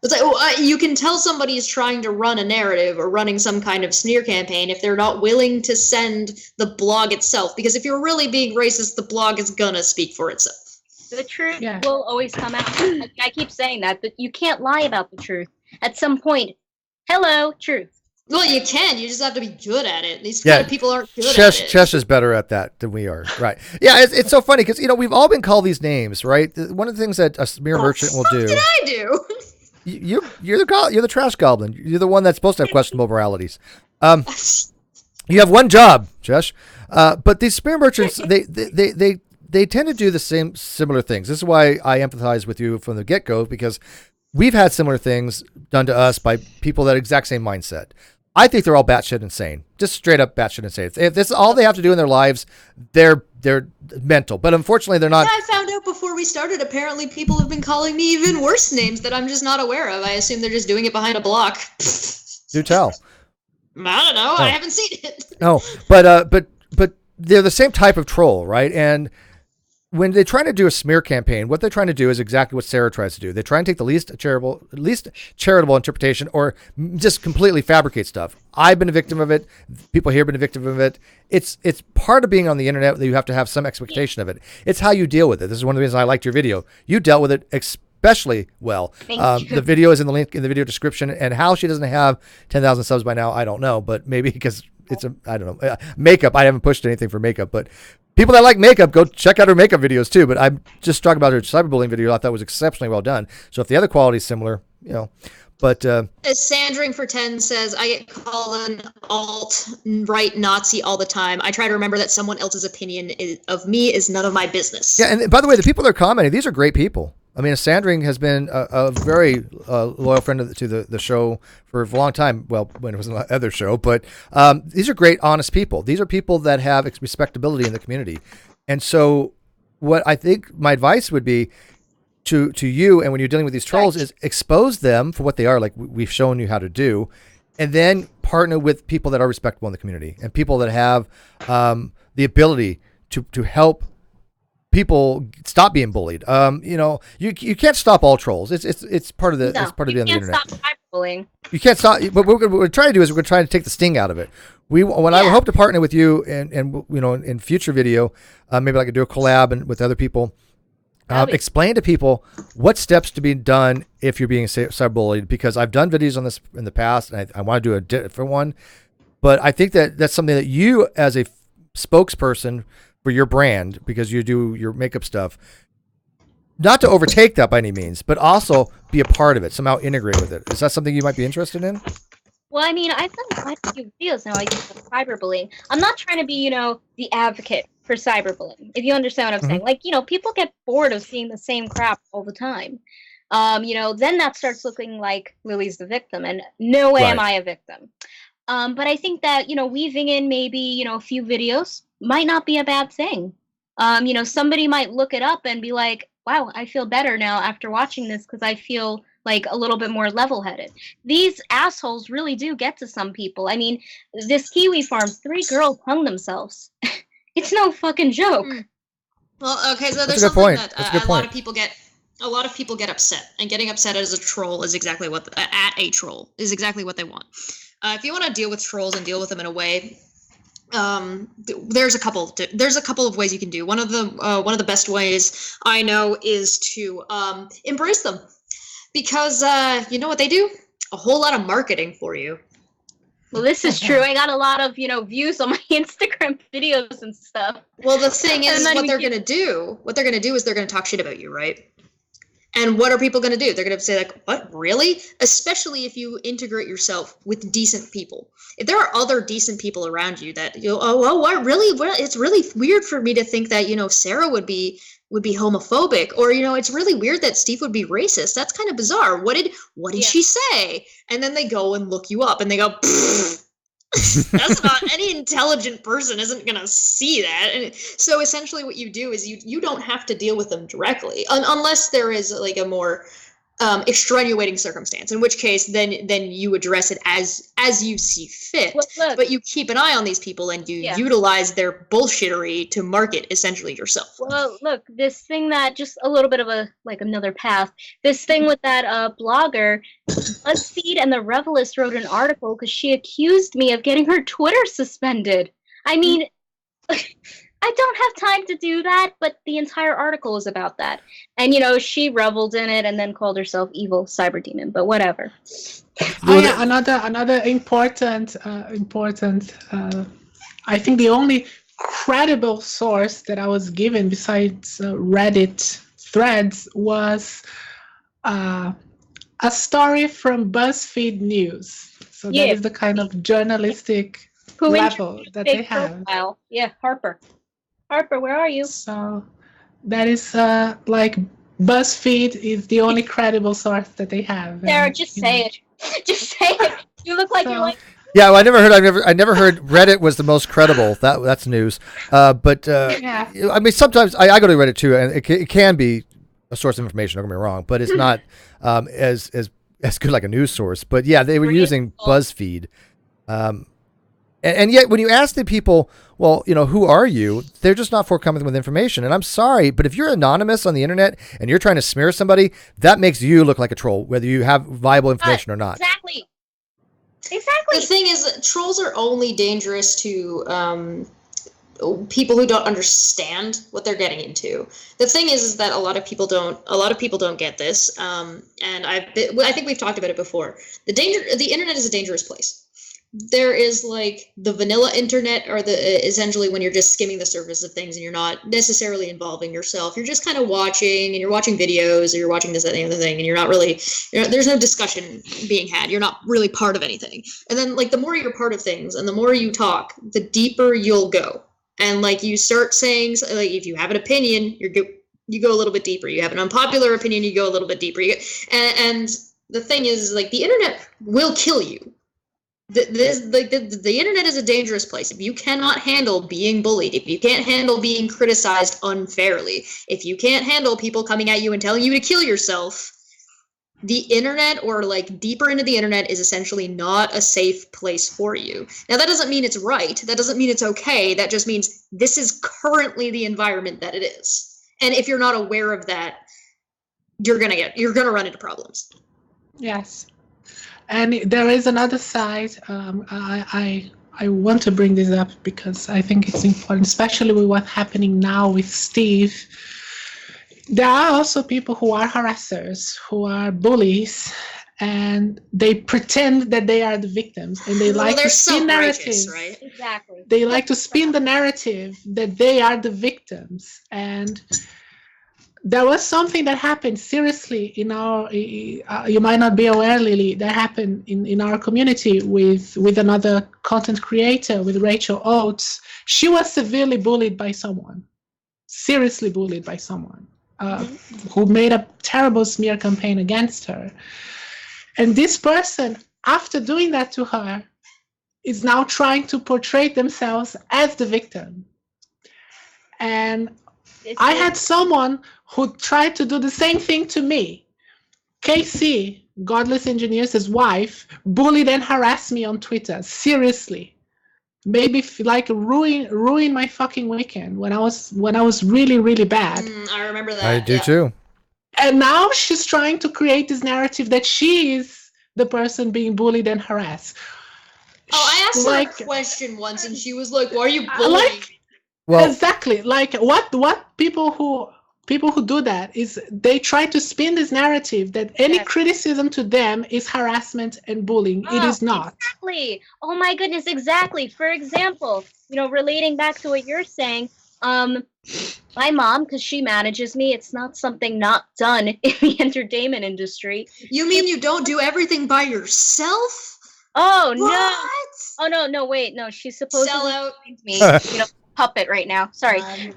It's like, you can tell somebody is trying to run a narrative or running some kind of smear campaign if they're not willing to send the blog itself. Because if you're really being racist, the blog is gonna speak for itself. The truth will always come out. I keep saying that, but you can't lie about the truth. At some point, hello, truth. Well, you can. You just have to be good at it. These kind of people aren't good at it. Chesh is better at that than we are. Right. Yeah, it's so funny because, we've all been called these names, right? One of the things that a smear merchant will do. What did I do? You're the trash goblin. You're the one that's supposed to have questionable moralities. You have one job, Chesh. But these smear merchants, they tend to do the similar things. This is why I empathize with you from the get-go, because we've had similar things done to us by people that exact same mindset. I think they're all batshit insane, just straight up batshit insane. If this is all they have to do in their lives, they're mental. But unfortunately, they're not. Yeah, I found out before we started. Apparently, people have been calling me even worse names that I'm just not aware of. I assume they're just doing it behind a block. Do tell. I don't know. I haven't seen it. No, but they're the same type of troll, right? And when they try to do a smear campaign, what they're trying to do is exactly what Sarah tries to do. They try and take the least charitable interpretation or just completely fabricate stuff. I've been a victim of it. People here have been a victim of it. It's part of being on the internet that you have to have some expectation of it. It's how you deal with it. This is one of the reasons I liked your video. You dealt with it especially well. Thank you. The video is in the link in the video description, and how she doesn't have 10,000 subs by now, I don't know, but maybe because I don't know. Makeup, I haven't pushed anything for makeup, but people that like makeup, go check out her makeup videos too. But I'm just talking about her cyberbullying video. I thought was exceptionally well done. So if the other quality is similar, but Sandring for 10 says, I get called an alt-right Nazi all the time. I try to remember that someone else's opinion of me is none of my business. Yeah, and by the way, the people that are commenting, these are great people. I mean, Sandring has been a very loyal friend to the show for a long time. Well, when it was another show, but these are great, honest people. These are people that have respectability in the community. And so what I think my advice would be to you, and when you're dealing with these trolls, is expose them for what they are, like we've shown you how to do, and then partner with people that are respectable in the community and people that have the ability to help people stop being bullied. You can't stop all trolls. It's part of the it's part of the internet. You can't stop cyberbullying. You can't stop. But what we're trying to do is we're trying to take the sting out of it. I hope to partner with you and in future video, maybe I could do a collab and with other people. Explain to people what steps to be done if you're being cyberbullied, because I've done videos on this in the past, and I want to do a different one. But I think that that's something that you, as a spokesperson for your brand, because you do your makeup stuff, not to overtake that by any means, but also be a part of it, somehow integrate with it. Is that something you might be interested in? Well, I mean, I've done quite a few videos now, I guess, of cyberbullying. I'm not trying to be, the advocate for cyberbullying, if you understand what I'm saying. Like, people get bored of seeing the same crap all the time. Then that starts looking like Lily's the victim, and no way am I a victim. But I think that, weaving in maybe, a few videos might not be a bad thing. Somebody might look it up and be like, wow, I feel better now after watching this because I feel like a little bit more level-headed. These assholes really do get to some people. I mean, this Kiwi Farms, 3 girls hung themselves. It's no fucking joke. Well, okay, so That's there's a good something point. that a lot of people get upset, and getting upset as a troll is exactly what at a troll is exactly what they want. If you want to deal with trolls and deal with them in a way, there's a couple of ways you can do. One of the best ways I know is to embrace them, because you know what they do? A whole lot of marketing for you. Well, this is true. I got a lot of, views on my Instagram videos and stuff. Well, the thing is, what they're going to do is they're going to talk shit about you, right? And what are people going to do? They're going to say, like, what, really? Especially if you integrate yourself with decent people. If there are other decent people around you that, what, really? Well, it's really weird for me to think that, Sarah would be homophobic, or, it's really weird that Steve would be racist. That's kind of bizarre. What did she say? And then they go and look you up, and they go, that's not, any intelligent person isn't going to see that. And so essentially what you do is you don't have to deal with them directly, unless there is like a more extenuating circumstance, in which case then you address it as you see fit. Well, but you keep an eye on these people, and you utilize their bullshittery to market essentially yourself. Well, look, this thing that, just a little bit of another path, this thing with that blogger, BuzzFeed and the Revelist wrote an article because she accused me of getting her Twitter suspended. I mean, I don't have time to do that, but the entire article is about that. And, she reveled in it and then called herself evil cyber demon, but whatever. Another important, I think the only credible source that I was given besides Reddit threads was a story from BuzzFeed News. So that is the kind of journalistic level that they have. Profile. Yeah, Harper, where are you? So that is like BuzzFeed is the only credible source that they have. Sarah, just say it. Just say it. You look like you're like. Yeah, well, I never heard Reddit was the most credible. That's news. But I mean, sometimes I go to Reddit too, and it can be a source of information. Don't get me wrong, but it's not as good like a news source. But yeah, they were using BuzzFeed. And yet, when you ask the people, well, who are you? They're just not forthcoming with information. And I'm sorry, but if you're anonymous on the internet and you're trying to smear somebody, that makes you look like a troll, whether you have viable information or not. Exactly. The thing is, trolls are only dangerous to people who don't understand what they're getting into. The thing is that a lot of people don't get this. And I think we've talked about it before. The internet is a dangerous place. There is like the vanilla internet, or essentially when you're just skimming the surface of things and you're not necessarily involving yourself. You're just kind of watching, and you're watching videos, or you're watching this, that, and the other thing, and you're not really, there's no discussion being had. You're not really part of anything. And then like the more you're part of things and the more you talk, the deeper you'll go. And like you start saying, like if you have an opinion, you go a little bit deeper. You have an unpopular opinion, you go a little bit deeper. And the thing is, like, the internet will kill you. The internet is a dangerous place. If you cannot handle being bullied, if you can't handle being criticized unfairly, if you can't handle people coming at you and telling you to kill yourself, the internet, or like deeper into the internet, is essentially not a safe place for you. Now, that doesn't mean it's right. That doesn't mean it's okay. That just means this is currently the environment that it is. And if you're not aware of that, you're gonna run into problems. Yes. And there is another side. I want to bring this up because I think it's important, especially with what's happening now with Steve. There are also people who are harassers, who are bullies, and they pretend that they are the victims, and they like to spin narratives. Right? Exactly. They like to spin the narrative that they are the victims. And there was something that happened seriously in our, you might not be aware, Lillee, that happened in our community with another content creator, with Rachel Oates. She was severely bullied by someone, seriously bullied by someone who made a terrible smear campaign against her. And this person, after doing that to her, is now trying to portray themselves as the victim. And I had someone who tried to do the same thing to me. KC, Godless Engineers' wife, bullied and harassed me on Twitter. Seriously. Maybe like ruin my fucking weekend when I was really, really bad. I remember that. I do too. And now she's trying to create this narrative that she is the person being bullied and harassed. Oh, I asked her a question once, and she was like, "Why are you bullying?" Well, exactly. Like what people who do that is they try to spin this narrative that any criticism to them is harassment and bullying. It is not. Exactly. Oh my goodness, exactly. For example, relating back to what you're saying, my mom, because she manages me, it's not something not done in the entertainment industry. You mean you don't do everything by yourself? Oh, what? No. Oh, no, wait, no. She's supposed Sell to out me, puppet right now. Sorry. Yeah,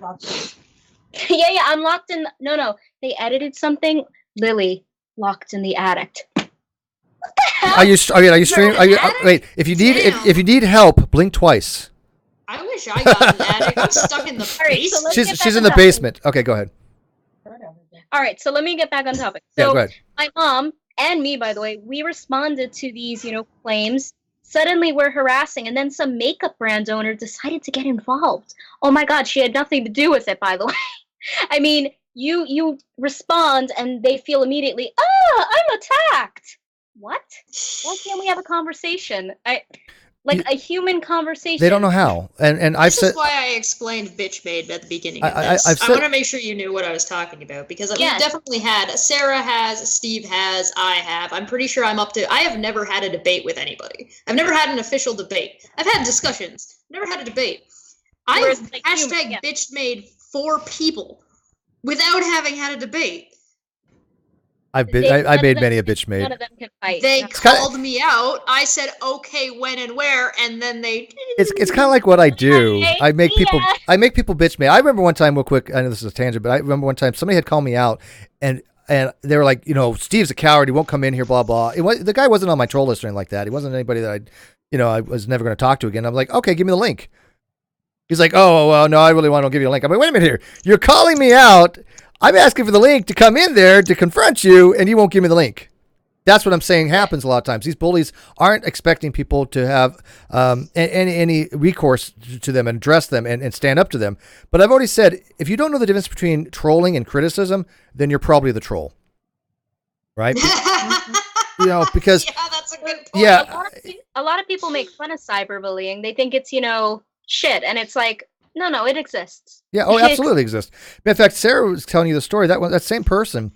I'm locked in. No. They edited something. Lillee, locked in the attic. What the hell? Are you streaming? Wait, if you need help, blink twice. I wish I got an attic. I'm stuck in the basement. She's in the basement. Okay, go ahead. All right, so let me get back on topic. Yeah, So go ahead. my mom and me, by the way, we responded to these, claims. Suddenly we're harassing, and then some makeup brand owner decided to get involved. Oh my God, she had nothing to do with it, by the way. I mean, you respond, and they feel immediately, I'm attacked. What? Why can't we have a conversation? A human conversation. They don't know how, and I've said. This is why I explained "bitch made" at the beginning of this. I want to make sure you knew what I was talking about, because we've definitely had. Sarah has, Steve has, I have. I'm pretty sure I'm up to. I have never had a debate with anybody. I've never had an official debate. I've had discussions. Never had a debate. I've bitch made 4 people without having had a debate. I made many a bitch made. None of them can fight. They called me out. I said, okay, when and where, and then they. It's kind of like what I do. I make people bitch made. I remember one time, real quick. I know this is a tangent, but I remember one time somebody had called me out, and they were like, Steve's a coward. He won't come in here. Blah blah. The guy wasn't on my troll list or anything like that. He wasn't anybody that I was never going to talk to again. I'm like, okay, give me the link. He's like, oh well, no, I really want to give you a link. I'm like, wait a minute here. You're calling me out. I'm asking for the link to come in there to confront you, and you won't give me the link. That's what I'm saying happens a lot of times. These bullies aren't expecting people to have any recourse to them and address them and stand up to them. But I've already said, if you don't know the difference between trolling and criticism, then you're probably the troll. Right? Because... Yeah, that's a good point. Yeah. A lot of people make fun of cyberbullying. They think it's, shit. And it's like, no, it exists. Yeah, it absolutely exists. In fact, Sarah was telling you the story. That same person.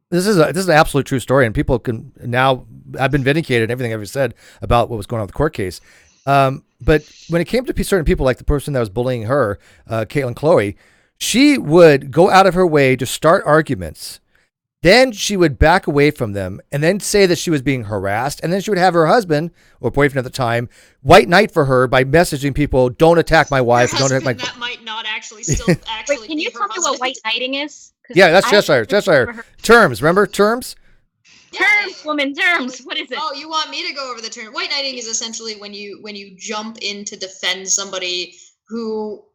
This is an absolute true story, and people can now. I've been vindicated. Everything I've ever said about what was going on with the court case. But when it came to certain people, like the person that was bullying her, Caitlin Chloe, she would go out of her way to start arguments. Then she would back away from them and then say that she was being harassed. And then she would have her husband or boyfriend at the time white knight for her by messaging people, don't attack my wife. Don't attack my... That might not actually still actually. Wait, can you tell me what white knighting is? Yeah, that's Cheshire. Terms, remember? Terms? Terms, woman, terms. What is it? Oh, you want me to go over the term? White knighting is essentially when you jump in to defend somebody who...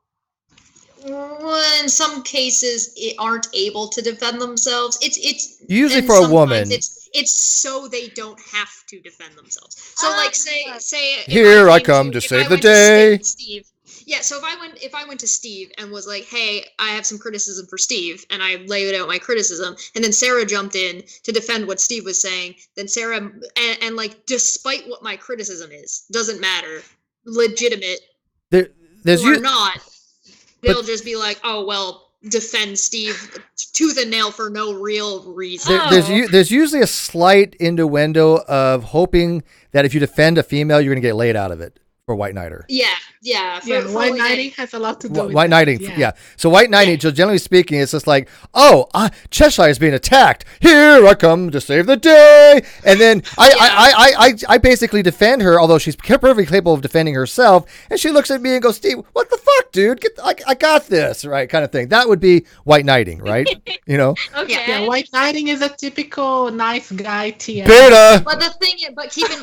in some cases aren't able to defend themselves. It's usually for a woman. It's so they don't have to defend themselves. So like say here I come to save the day. Steve. Yeah, so if I went to Steve and was like, "Hey, I have some criticism for Steve," and I laid out my criticism, and then Sarah jumped in to defend what Steve was saying, then Sarah and like despite what my criticism is, doesn't matter, legitimate or not. They'll just be like, oh, well, defend Steve tooth and nail for no real reason. There's usually a slight innuendo of hoping that if you defend a female, you're going to get laid out of it for white knighter. Yeah. White knighting has a lot to do with white knighting. that, Yeah. So white knighting, so generally speaking, it's just like, oh, Cheshire is being attacked. Here I come to save the day. And then I basically defend her, although she's perfectly capable of defending herself. And she looks at me and goes, Steve, what the fuck, dude? I got this, right? Kind of thing. That would be white knighting, right? You know. Okay. Yeah, white knighting is a typical nice guy TM. Beta. But the thing,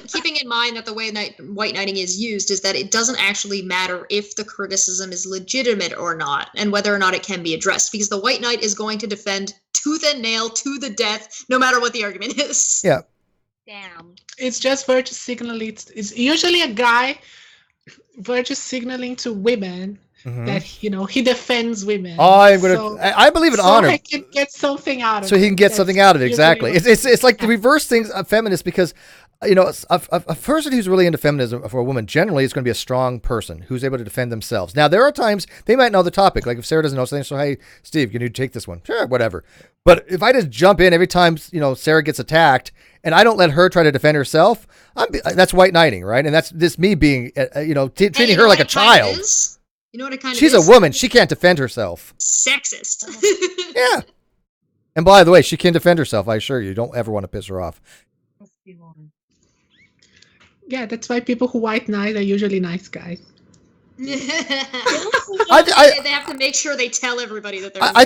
keeping in mind that the way white knighting is used is that it doesn't actually matter if the criticism is legitimate or not, and whether or not it can be addressed, because the white knight is going to defend tooth and nail to the death, no matter what the argument is. Yeah. Damn. It's just virtue signaling. It's usually a guy virtue signaling to women that he defends women. I believe in honor. So he can get something out of it. So he can get something out of it. Exactly. It's like the reverse things of feminists, because a person who's really into feminism for a woman generally is going to be a strong person who's able to defend themselves. Now, there are times they might know the topic. Like if Sarah doesn't know something, so hey, Steve, can you take this one? Sure, whatever. But if I just jump in every time, Sarah gets attacked and I don't let her try to defend herself, that's white knighting, right? And that's this me being, treating her like a child. You know what it kind of is? She's a woman. She can't defend herself. Sexist. Yeah. And by the way, she can defend herself. I assure you. You don't ever want to piss her off. Yeah, that's why people who white knight are usually nice guys. They have to make sure they tell everybody that they're. I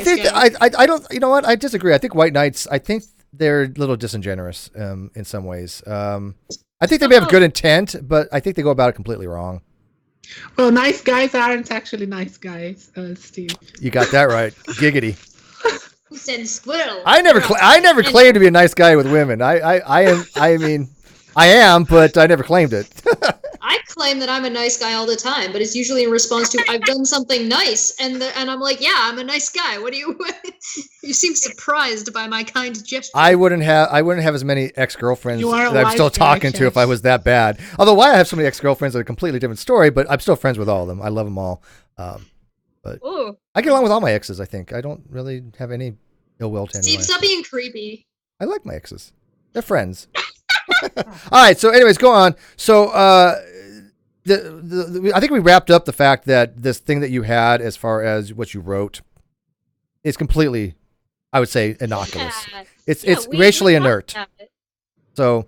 don't. You know what? I disagree. I think white knights. I think they're a little disingenuous in some ways. I think they may have good intent, but I think they go about it completely wrong. Well, nice guys aren't actually nice guys, Steve. You got that right. Giggity. Who said squirrel? I never claimed to be a nice guy with women. I am, but I never claimed it. I claim that I'm a nice guy all the time, but it's usually in response to I've done something nice, and I'm like, yeah, I'm a nice guy. What do you? You seem surprised by my kind gesture. I wouldn't have as many ex-girlfriends that I'm still talking to if I was that bad. Although why I have so many ex-girlfriends is a completely different story, but I'm still friends with all of them. I love them all. But Ooh. I get along with all my exes. I think I don't really have any ill will to anyone. Steve, stop being creepy. I like my exes. They're friends. All right. So, anyways, go on. So, I think we wrapped up the fact that this thing that you had, as far as what you wrote, is completely, I would say, innocuous. It's racially inert. So,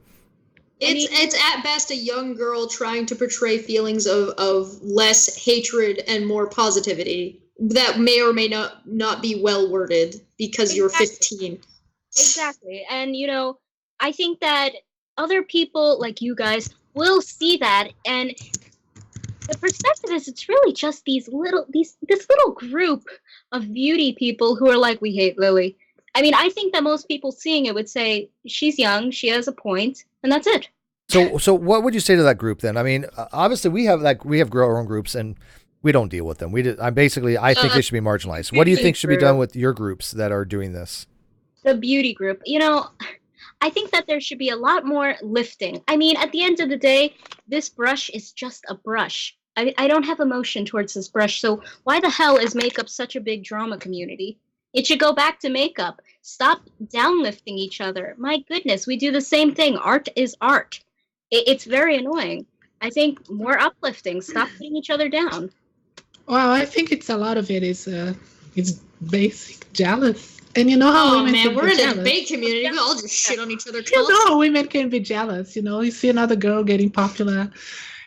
it's at best a young girl trying to portray feelings of less hatred and more positivity that may or may not be well worded because you're 15. Exactly. And I think that other people like you guys will see that, and the perspective is it's really just this little group of beauty people who are like, we hate Lillee. I mean, I think that most people seeing it would say she's young, she has a point, and that's it. So what would you say to that group then? I mean, obviously we have our own groups and we don't deal with them. I think they should be marginalized. What do you think should be done with your groups that are doing this? The beauty group, I think that there should be a lot more lifting. I mean, at the end of the day, this brush is just a brush. I don't have emotion towards this brush, so why the hell is makeup such a big drama community? It should go back to makeup. Stop downlifting each other. My goodness, we do the same thing. Art is art. It's very annoying. I think more uplifting. Stop putting each other down. Well, I think a lot of it is it's basic jealous. And how women can we're be in jealous. a debate community. We all just shit on each other. Women can be jealous. You see another girl getting popular,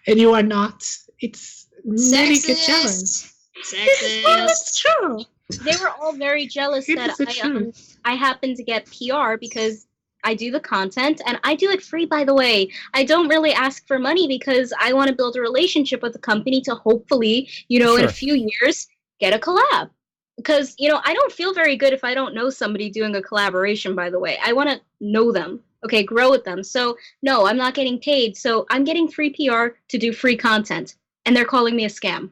and you are not. It's really get jealous. Sexist. Well, it's true. They were all very jealous that I happen to get PR because I do the content, and I do it free, by the way. I don't really ask for money because I want to build a relationship with the company to hopefully, in a few years, get a collab. Because, I don't feel very good if I don't know somebody doing a collaboration, by the way. I want to know them, grow with them. So, no, I'm not getting paid. So I'm getting free PR to do free content. And they're calling me a scam.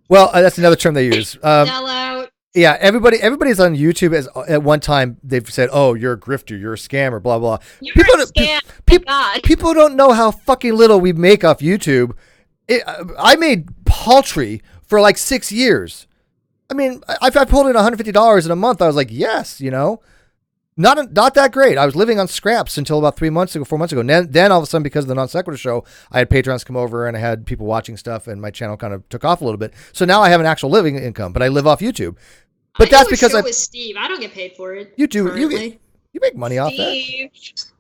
Well, that's another term they use. Sell out. Yeah, everybody's on YouTube at one time they've said, "Oh, you're a grifter, you're a scammer, blah blah." You're a scam. People don't know how fucking little we make off YouTube. I made paltry for like 6 years. I mean, if I pulled in $150 in a month, I was like, yes, you know, not that great. I was living on scraps until about 4 months ago. And then all of a sudden, because of the Non Sequitur show, I had patrons come over and I had people watching stuff, and my channel kind of took off a little bit. So now I have an actual living income, but I live off YouTube. But that's because with Steve. I don't get paid for it. You do. Currently. You make money off that.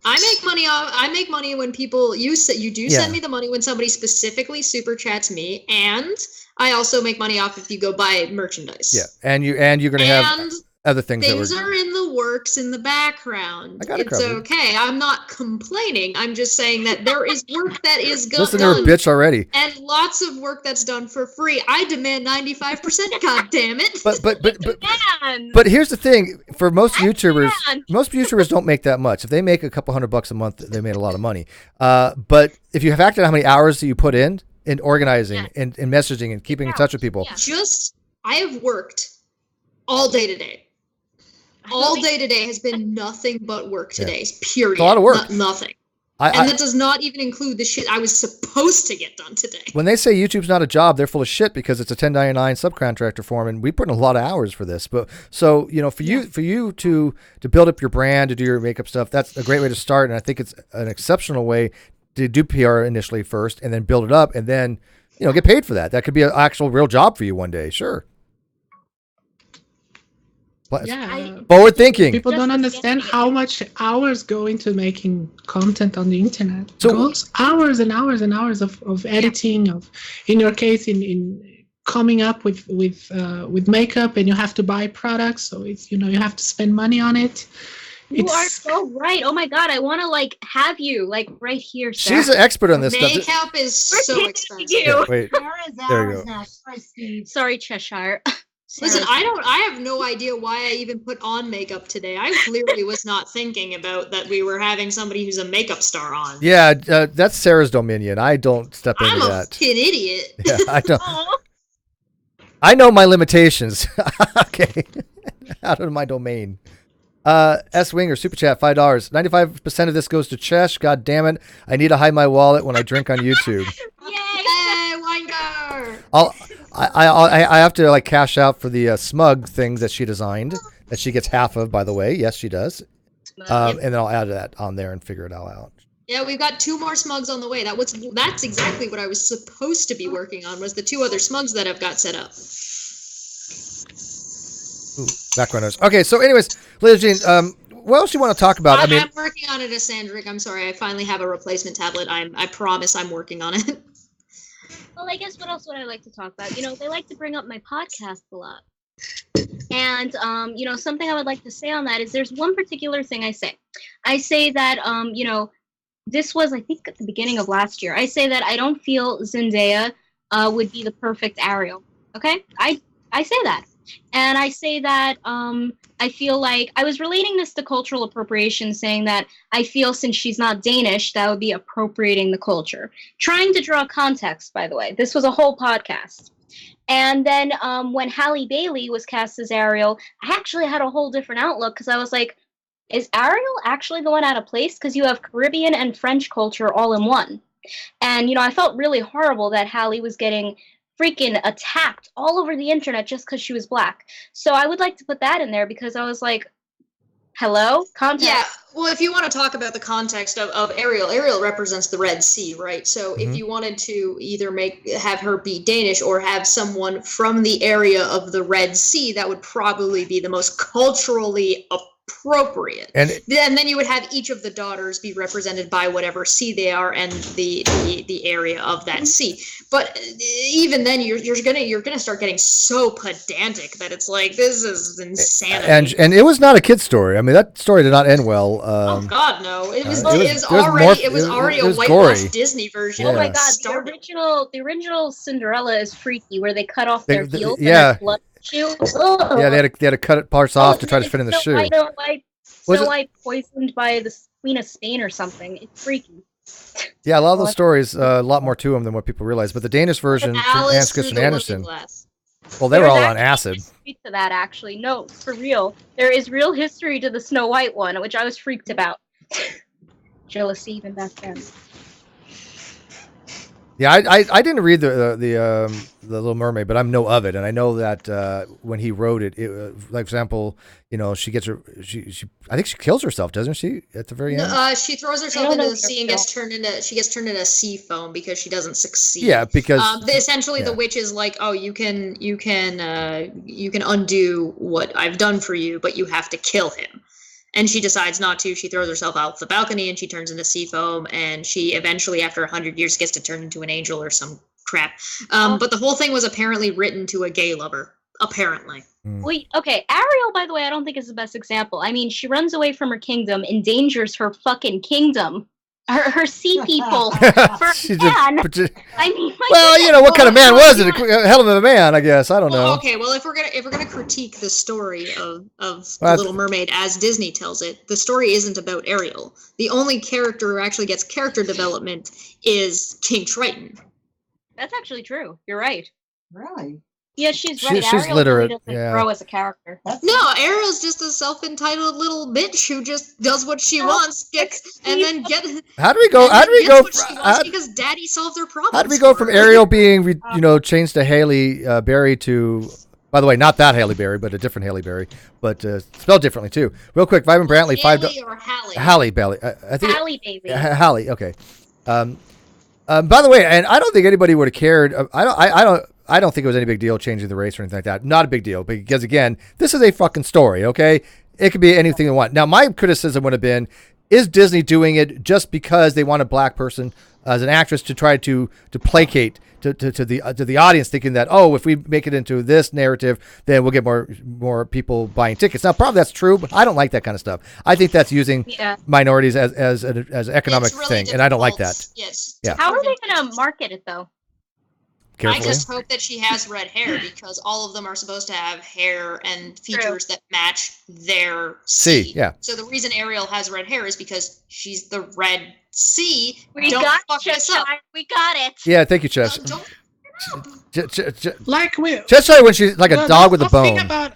I make money when people send me the money when somebody specifically super chats me, and I also make money off if you go buy merchandise. Yeah, and you're gonna have other things. Things are in the works in the background. It's okay. I'm not complaining. I'm just saying that there is work that is done. Listen to her bitch already. And lots of work that's done for free. I demand 95%. God damn it. But here's the thing: for most YouTubers don't make that much. If they make a couple $100 a month, they made a lot of money. But if you factor how many hours that you put in organizing and messaging and keeping in touch with people, I have worked all day today. All day today has been nothing but work today. Period. It's a lot of work. Nothing. And that does not even include the shit I was supposed to get done today. When they say YouTube's not a job, they're full of shit because it's a 1099 subcontractor form, and we put in a lot of hours for this. But so for you to build up your brand, to do your makeup stuff, that's a great way to start, and I think it's an exceptional way to do PR initially first, and then build it up, and then get paid for that. That could be an actual real job for you one day. Sure. Forward thinking. People don't understand how much hours go into making content on the internet. So it goes hours and hours and hours of editing, of, in your case, in coming up with makeup, and you have to buy products, so it's you have to spend money on it. You are so right. Oh my God, I want to have you right here, Sarah. She's an expert on this stuff. Makeup is so expensive. Yeah, wait. There you go. Sorry, Cheshire. Listen, I have no idea why I even put on makeup today. I clearly was not thinking about that we were having somebody who's a makeup star on. Yeah, that's Sarah's dominion. I don't step into that. I'm a fucking idiot. Yeah, I don't. I know my limitations. Okay. Out of my domain. S Winger, Super Chat, $5. 95% of this goes to Chesh. God damn it. I need to hide my wallet when I drink on YouTube. Yay, Winger! I have to cash out for the smug things that she designed, that she gets half of, by the way. Yes, she does. And then I'll add that on there and figure it all out. Yeah, we've got 2 more smugs on the way. That's exactly what I was supposed to be working on, was the 2 other smugs that I've got set up. Ooh, background noise. Okay, so anyways, Lillee Jean, what else do you want to talk about? I'm working on it, Asandric. I'm sorry, I finally have a replacement tablet. I promise I'm working on it. Well, I guess what else would I like to talk about? They like to bring up my podcast a lot. And, something I would like to say on that is there's one particular thing I say. I say that, this was, I think, at the beginning of last year. I say that I don't feel Zendaya would be the perfect Ariel. Okay? I say that. And I say that I feel like I was relating this to cultural appropriation, saying that I feel since she's not Danish, that would be appropriating the culture. Trying to draw context, by the way. This was a whole podcast. And then when Halle Bailey was cast as Ariel, I actually had a whole different outlook because I was like, is Ariel actually the one out of place? Because you have Caribbean and French culture all in one. And, I felt really horrible that Halle was getting freaking attacked all over the internet just because she was black. So I would like to put that in there because I was like, hello? Context. Yeah, well, if you want to talk about the context of Ariel represents the Red Sea, right? So if you wanted to either have her be Danish or have someone from the area of the Red Sea, that would probably be the most culturally appropriate. And then you would have each of the daughters be represented by whatever sea they are and the area of that sea. But even then, you're gonna start getting so pedantic that it's like, this is insanity. And it was not a kid's story. I mean, that story did not end well. Oh God, no! It was already a whitewashed Disney version. Yeah. Oh my God, the original Cinderella is freaky, where they cut off their heels. Yeah. And blood shoot. Yeah, they had to cut parts off to try to fit in the shoe. Snow White poisoned by the Queen of Spain or something. It's freaky. Yeah, a lot of those stories, a lot more to them than what people realize. But the Danish version from Hans Christian Andersen, well, they were all on acid. Speak to that, actually. No, for real. There is real history to the Snow White one, which I was freaked about. Jealousy even back then. Yeah, I didn't read the Little Mermaid, but I know of it, and I know that when he wrote it, like for example, she gets she I think she kills herself, doesn't she, at the very end? She throws herself into the sea and gets turned into sea foam because she doesn't succeed. Yeah, because essentially the witch is like, oh, you can undo what I've done for you, but you have to kill him. And she decides not to. She throws herself out the balcony and she turns into sea foam. And she eventually, after 100 years, gets to turn into an angel or some crap. But the whole thing was apparently written to a gay lover. Apparently. Wait, okay. Ariel, by the way, I don't think is the best example. I mean, she runs away from her kingdom, endangers her fucking kingdom. Her sea people for a man. I mean, well, what kind of man was it? A hell of a man, I guess. I don't know. Okay, well, if we're gonna critique the story of The Little Mermaid as Disney tells it, the story isn't about Ariel. The only character who actually gets character development is King Triton. That's actually true. You're right. Really? Yeah, she's right. She's Ariel literate. Really doesn't grow as a character. No, Ariel's just a self-entitled little bitch who just does what she wants, How do we go? Because Daddy solved her problems. How do we go from Ariel being, changed to Haley Berry to? By the way, not that Haley Berry, but a different Haley Berry, but spelled differently too. Real quick, Vibrant Brantley, Haley or Hallie? Hallie Belly. I think Hallie, baby. Hallie. Okay. By the way, and I don't think anybody would have cared. I don't think it was any big deal changing the race or anything like that. Not a big deal because again, this is a fucking story. Okay, it could be anything they want. Now, my criticism would have been: is Disney doing it just because they want a black person as an actress to try to placate to the audience, thinking that if we make it into this narrative, then we'll get more people buying tickets. Now, probably that's true, but I don't like that kind of stuff. I think that's using minorities as an economic thing, and I don't like that. Yes. Yeah. How are they going to market it though? Carefully. I just hope that she has red hair because all of them are supposed to have hair and features that match their sea. Yeah. So the reason Ariel has red hair is because she's the Red Sea. We got it. Yeah, thank you, Chess. Cheshire when she's like a dog with a bone.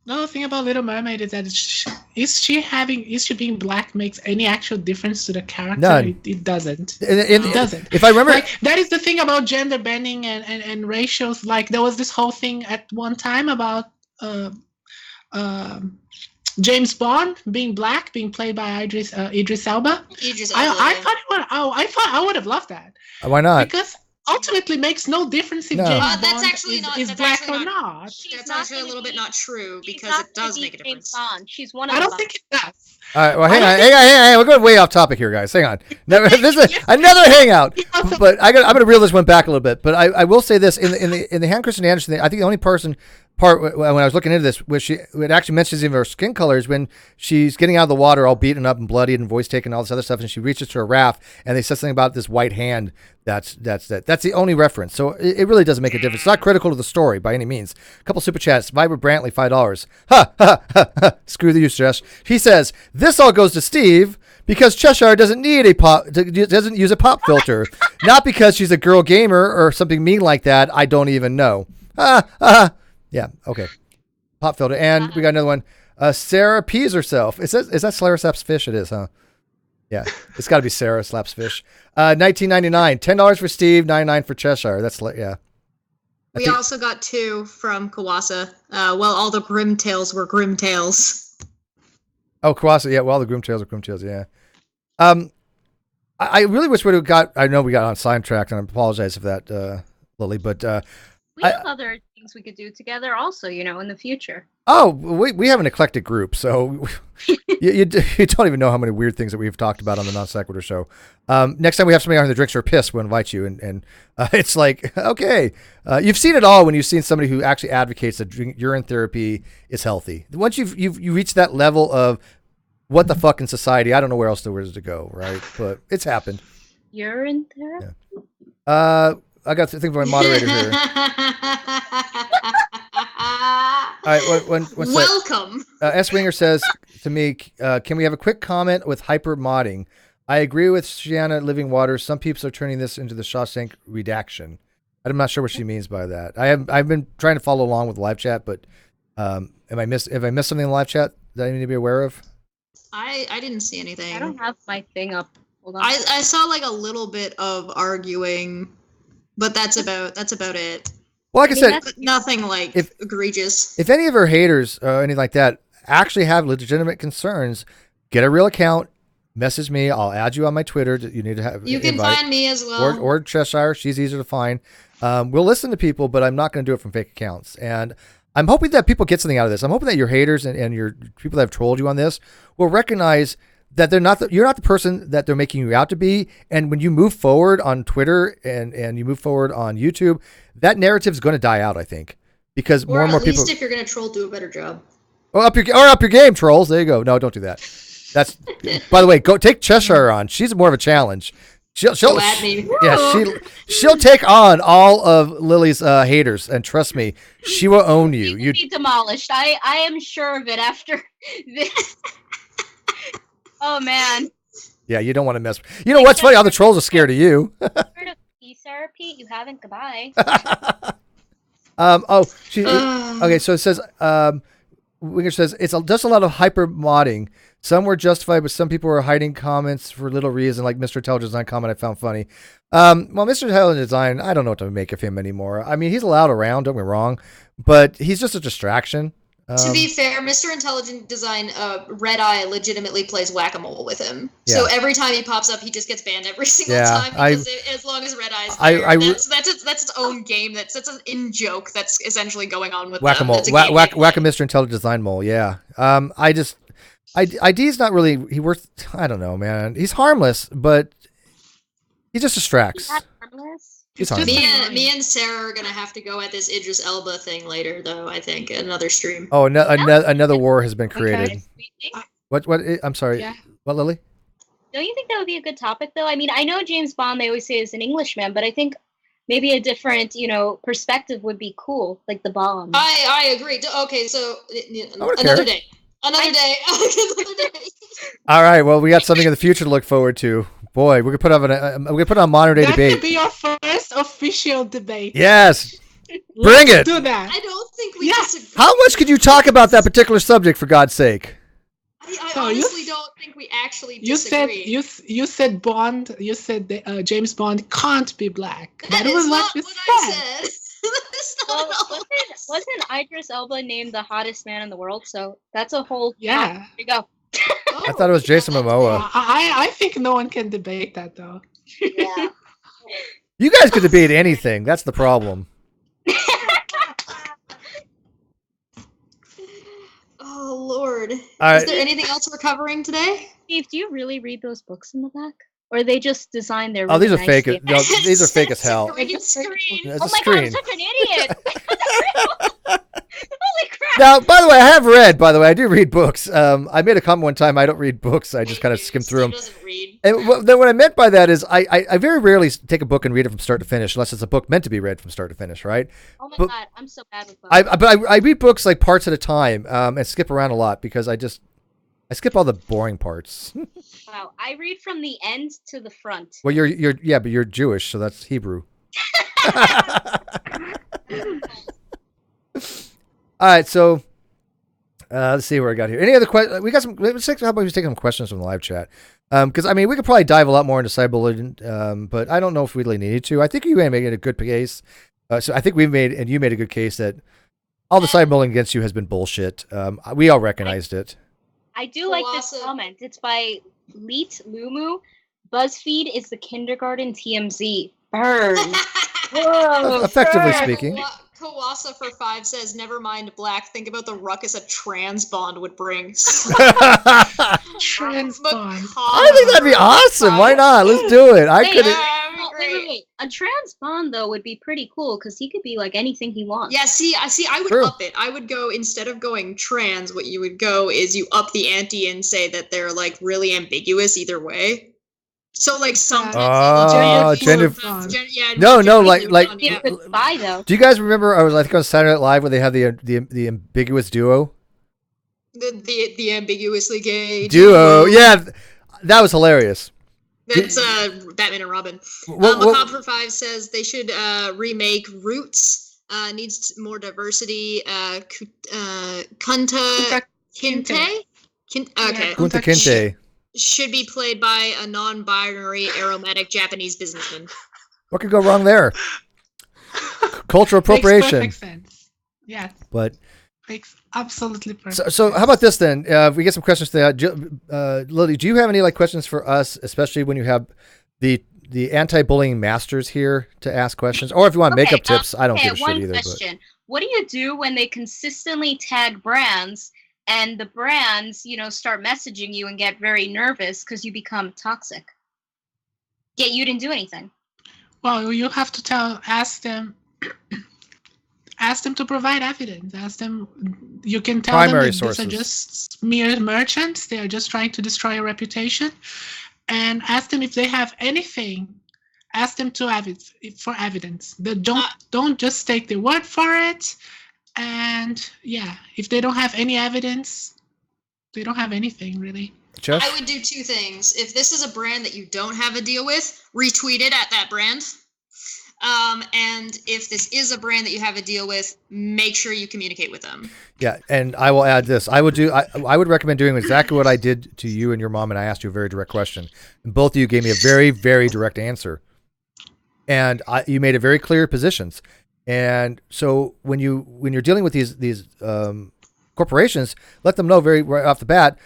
The other thing about Little Mermaid is that is she being black makes any actual difference to the character? None. It doesn't. It doesn't. If I remember, that is the thing about gender bending and ratios. Like there was this whole thing at one time about James Bond being black, being played by Idris Elba. I thought I would have loved that. Why not? Because ultimately makes no difference if James Bond is black or not. That's actually a little bit not true because it does make a difference. She's one of I don't think it does. All right, well, hang on. We're going way off topic here, guys. Hang on. This is another hangout, but I'm going to reel this one back a little bit. But I will say this in the Han Christian Andersen thing. I think the only part when I was looking into this was it actually mentions even her skin colors when she's getting out of the water all beaten up and bloodied and voice taken and all this other stuff, and she reaches to a raft and they said something about this white hand. That's the only reference. So it really doesn't make a difference. It's not critical to the story by any means. A couple super chats. Vibrant Brantley, $5. Ha ha ha ha. Screw the use, Jess. He says this all goes to Steve because Cheshire doesn't use a pop filter, not because she's a girl gamer or something mean like that. I don't even know. Yeah, okay. Pop filter. And we got another one. Sarah pees herself. Is that Sarah Slaps Fish? It is, huh? Yeah. It's got to be Sarah Slaps Fish. $19.99. $10 for Steve, $9.99 for Cheshire. That's, yeah. We also got 2 from Kawasa. All the Grim Tales were Grim Tales. Oh, Kawasa. Yeah, well, the Grim Tales are Grim Tales, yeah. I really wish we would have got, I know we got on sidetracked, and I apologize for that, Lily, but... we have other things we could do together also, in the future. Oh, we have an eclectic group, so you don't even know how many weird things that we've talked about on the Non Sequitur show. Next time we have somebody on the Drinks or Piss, we'll invite you, and it's like, okay. You've seen it all when you've seen somebody who actually advocates that urine therapy is healthy. Once you reach that level of what the fuck in society, I don't know where else there is to go, right? But it's happened. Urine therapy? Yeah. I got to think of my moderator here. All right, welcome. S. Winger says to me, can we have a quick comment with hyper modding? I agree with Shiana Living Waters. Some people are turning this into the Shawshank redaction. I'm not sure what she means by that. I've been trying to follow along with the live chat, but have I missed something in the live chat that I need to be aware of? I didn't see anything. I don't have my thing up Hold on. I saw like a little bit of arguing, but that's about it. Well, like I said, Nothing like egregious. if any of her haters or anything like that actually have legitimate concerns, get a real account, message me. I'll add you on my Twitter. You need to have. You can invite. find me as well. Or Cheshire. She's easier to find. We'll listen to people, but I'm not going to do it from fake accounts. And I'm hoping that people get something out of this. I'm hoping that your haters and your people that have trolled you on this will recognize that you're not the person that they're making you out to be. And when you move forward on Twitter and you move forward on YouTube, that narrative is going to die out, I think, because more and more people. At least if you're going to troll, do a better job. Oh, up your game, trolls. There you go. No, don't do that. That's. By the way, go take Cheshire on. She's more of a challenge. She'll add me. Yeah, she'll take on all of Lily's haters, and trust me, she will own you. You'd be demolished. I am sure of it after this. Oh man. Yeah, you don't want to mess. You know what's funny? All the trolls are scared of you. Heard of peace therapy? You haven't. Goodbye. Okay. So it says, Winger says it's just a lot of hyper modding. Some were justified, but some people were hiding comments for little reason, like Mr. Intelligent Design comment I found funny. Well, Mr. Intelligent Design, I don't know what to make of him anymore. I mean, he's allowed around, don't get me wrong, but he's just a distraction. To be fair, Mr. Intelligent Design, Red Eye legitimately plays whack-a-mole with him. Yeah. So every time he pops up, he just gets banned every single time. Because as long as Red Eye's there, that's its own game. That's an in-joke that's essentially going on with whack-a-mole. Whack a Mr. Intelligent Design mole, yeah. ID's not really, I don't know, man. He's harmless, but he just distracts. He's harmless. Me and Sarah are going to have to go at this Idris Elba thing later, though, I think, another stream. Oh, another war has been created. Okay. What? I'm sorry. Yeah. What, Lily? Don't you think that would be a good topic, though? I mean, I know James Bond, they always say, is an Englishman, but I think maybe a different, perspective would be cool, like the Bond. I agree. Okay, so another day. Another day. All right. Well, we got something in the future to look forward to. Boy, we could put on a modern day debate. That could be our first official debate. Yes. Bring it. Do that. I don't think we disagree. How much could you talk about that particular subject, for God's sake? I honestly don't think we actually disagree. You said Bond. You said that, James Bond can't be black. That is not what I said. Wasn't Idris Elba named the hottest man in the world? So that's a whole. Yeah. There you go. I thought it was Jason Momoa. I think no one can debate that, though. Yeah. You guys could debate anything. That's the problem. Oh, Lord. Right. Is there anything else we're covering today? Steve, do you really read those books in the back? Or they just design their these are fake. nicely? No, these are fake as hell. Green screen. That's Oh a my screen. god, I'm such an idiot! Holy crap! Now, by the way, I have read. By the way, I do read books. I made a comment one time. I don't read books. I just kind of skim through them. Doesn't read. And then what I meant by that is I very rarely take a book and read it from start to finish, unless it's a book meant to be read from start to finish, right? Oh my But- god, I'm so bad with books. I read books like parts at a time and skip around a lot because I skip all the boring parts. Wow, I read from the end to the front. Well, but you're Jewish, so that's Hebrew. All right, so let's see where I got here. Any other questions? We got some. How about we take some questions from the live chat? Because I mean, we could probably dive a lot more into cyberbullying, but I don't know if we really needed to. I think you made a good case. So I think you made a good case that all the cyberbullying against you has been bullshit. We all recognized it. I do like this comment. It's by Leet Lumu. BuzzFeed is the kindergarten TMZ. Burn. Whoa, Effectively burn. speaking. Kawasa for 5 says, never mind black. Think about the ruckus a trans bond would bring. Trans Bond. I think that'd be awesome. Why not? Let's do it. Wait. A trans Bond though would be pretty cool because he could be like anything he wants. Yeah, I would up it. I would go, instead of going trans, what you would go is you up the ante and say that they're like really ambiguous either way. So like sometimes gender. Goodbye though. Do you guys remember? I think on Saturday Night Live where they have the ambiguous duo. The ambiguously gay duo. Yeah, that was hilarious. That's Batman and Robin. Macabre for 5 says they should remake Roots. Needs more diversity. Kunta Kinte. Okay. Kunta Kinte. should be played by a non-binary aromatic Japanese businessman. What could go wrong there? Cultural appropriation. Makes perfect sense. Yes. But Makes absolutely perfect. so how about this then? We get some questions to that. Lillee, do you have any like questions for us, especially when you have the anti-bullying masters here to ask questions, or if you want makeup tips? I don't give a shit either. One question: what do you do when they consistently tag brands and the brands, start messaging you and get very nervous because you become toxic? Yet you didn't do anything. Well, you have to ask them to provide evidence. Ask them. You can tell Primary them that these are just mere merchants. They are just trying to destroy your reputation. And ask them if they have anything. Ask them for evidence. Don't just take their word for it. And yeah, if they don't have any evidence, they don't have anything really. Jeff? I would do two things. If this is a brand that you don't have a deal with, retweet it at that brand. And if this is a brand that you have a deal with, make sure you communicate with them. Yeah, and I will add this. I would recommend doing exactly what I did to you and your mom, and I asked you a very direct question. And both of you gave me a very, very direct answer. And you made it very clear positions. And so when you're dealing with these corporations, let them know right off the bat,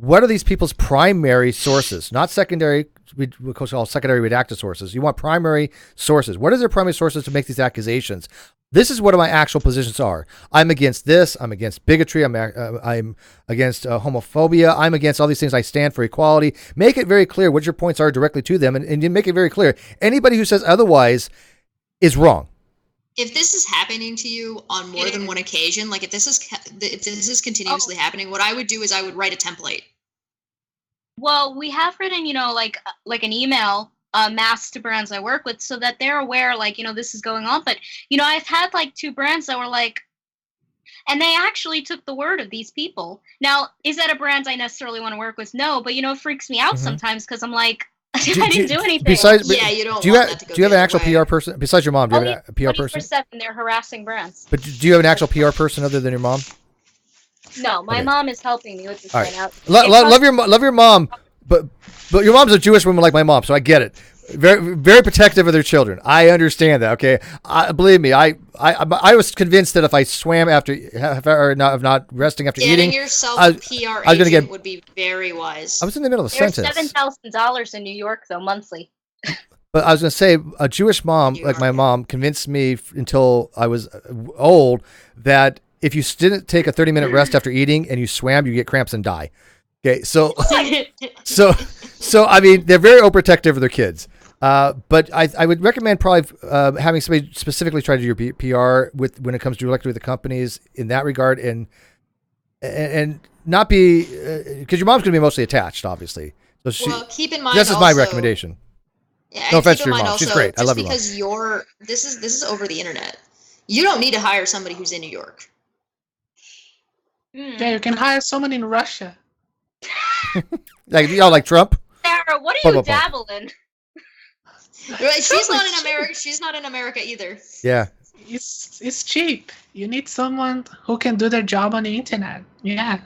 what are these people's primary sources, not secondary. We call secondary redacted sources. You want primary sources. What are their primary sources to make these accusations? This is what my actual positions are. I'm against this. I'm against bigotry. I'm against homophobia. I'm against all these things. I stand for equality. Make it very clear what your points are directly to them, and you make it very clear. Anybody who says otherwise is wrong. If this is happening to you on more than one occasion, like if this is continuously happening, what I would do is I would write a template. Well, we have written, like an email mass to brands I work with so that they're aware, this is going on. But, I've had like 2 brands that were like, and they actually took the word of these people. Now, is that a brand I necessarily want to work with? No, but, it freaks me out sometimes because I'm like, I didn't do anything. You don't want that to go. Do you have an actual PR person besides your mom? Do you have a PR person? 24/7, they're harassing brands. But do you have an actual PR person other than your mom? No, my mom is helping me with this right now. Love your mom, but your mom's a Jewish woman like my mom, so I get it. Very, very protective of their children. I understand that. Okay, believe me, I was convinced that if I swam not resting after getting eating, yourself a PR agent would be very wise. I was in the middle of a There's sentence. $7,000 in New York though monthly. But I was going to say, a Jewish mom like my mom convinced me until I was old that if you didn't take a 30-minute rest after eating and you swam, you get cramps and die. Okay, so I mean, they're very overprotective of their kids. But I would recommend probably having somebody specifically try to do your PR when it comes directly with the companies in that regard, and not be because your mom's going to be mostly attached, obviously. So keep in mind. This is my recommendation. Yeah, no offense to your mom; she's great. I love your mom. Because this is over the internet. You don't need to hire somebody who's in New York. Yeah, you can hire someone in Russia. like Trump. Sarah, what are you dabbling? Right, she's not in America. She's not in America either. Yeah, it's cheap. You need someone who can do their job on the internet. Yeah.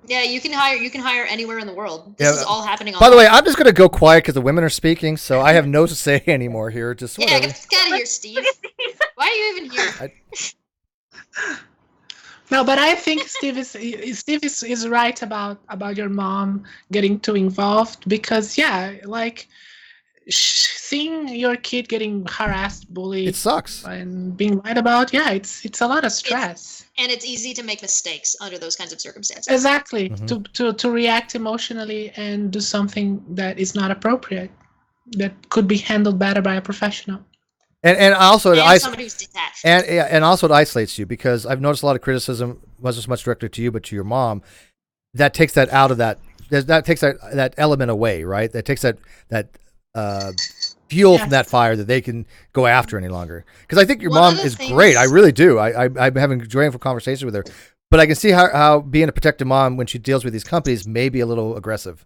Yeah, you can hire anywhere in the world. This is all happening. By the way, I'm just gonna go quiet because the women are speaking, so I have no say anymore here. Just whatever. Get out of here, Steve. Why are you even here? No, but I think Steve is right about your mom getting too involved because seeing your kid getting harassed, bullied, it sucks, and being lied about. Yeah, it's a lot of stress. And it's easy to make mistakes under those kinds of circumstances. Exactly, to react emotionally and do something that is not appropriate, that could be handled better by a professional. And also somebody who's detached. And also it isolates you because I've noticed a lot of criticism wasn't so much directed to you but to your mom. That takes that out of that takes that element away, right? That takes that fuel from that fire that they can go after any longer. Because I think your mom is great. I really do. I'm having joyful conversations with her. But I can see how being a protective mom when she deals with these companies may be a little aggressive.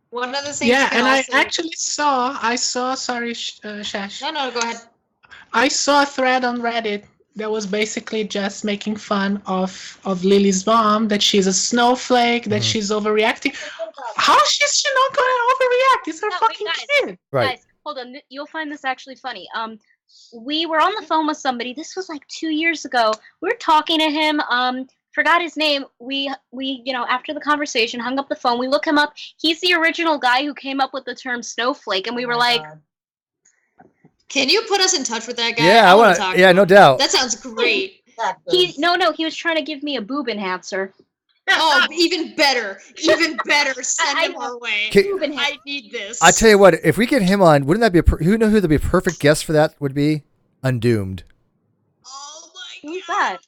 One of the things. Yeah, and I actually saw. Sorry, Shash. No, go ahead. I saw a thread on Reddit that was basically just making fun of Lillee's mom, that she's a snowflake, that she's overreacting. How is she not going to overreact? It's her fucking kid. Right. Guys, hold on. You'll find this actually funny. We were on the phone with somebody. This was like 2 years ago. We were talking to him. Forgot his name. We after the conversation, hung up the phone. We look him up. He's the original guy who came up with the term snowflake, and we were like, God. Can you put us in touch with that guy? Yeah, I want to. Yeah, no doubt. That sounds great. he was trying to give me a boob enhancer. Oh, even better. Even better. Send him our way. I need this. I tell you what, if we get him on, wouldn't that be who know who would be a perfect guest for that would be? Undoomed. Oh my Who's god. that?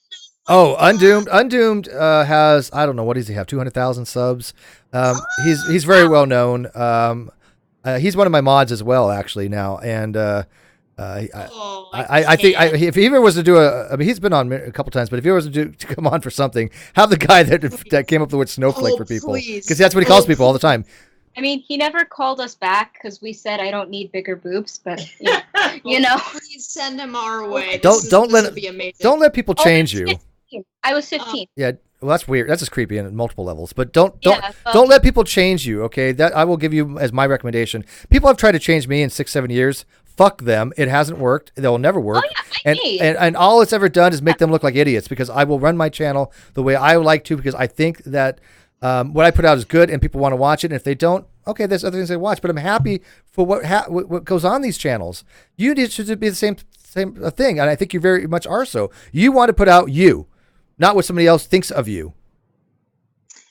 Oh, Undoomed. Undoomed has, I don't know, what does he have? 200,000 subs. He's very well known. He's one of my mods as well, actually now, and I think if he ever was to do he's been on a couple times, but if he was to come on for something, have the guy that came up with the word snowflake for people, because that's what he calls people all the time. I mean, he never called us back because we said I don't need bigger boobs, but you know. Please send him our way. Don't let people change you. I was 15. Yeah, well, that's weird. That's just creepy on multiple levels. But don't let people change you. Okay, that I will give you as my recommendation. People have tried to change me in 6-7 years. Fuck them. It hasn't worked. They'll never work. And all it's ever done is make them look like idiots, because I will run my channel the way I would like to, because I think that what I put out is good and people want to watch it. And if they don't, okay, there's other things they watch. But I'm happy for what goes on these channels. You need to be the same thing, and I think you very much are. So you want to put out you, not what somebody else thinks of you.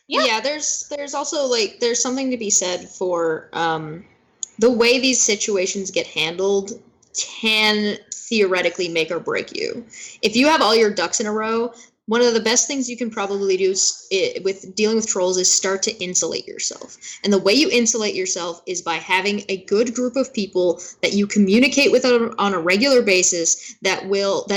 Yeah, there's also there's something to be said for the way these situations get handled can theoretically make or break you. If you have all your ducks in a row, one of the best things you can probably do with dealing with trolls is start to insulate yourself. And the way you insulate yourself is by having a good group of people that you communicate with on a regular basis that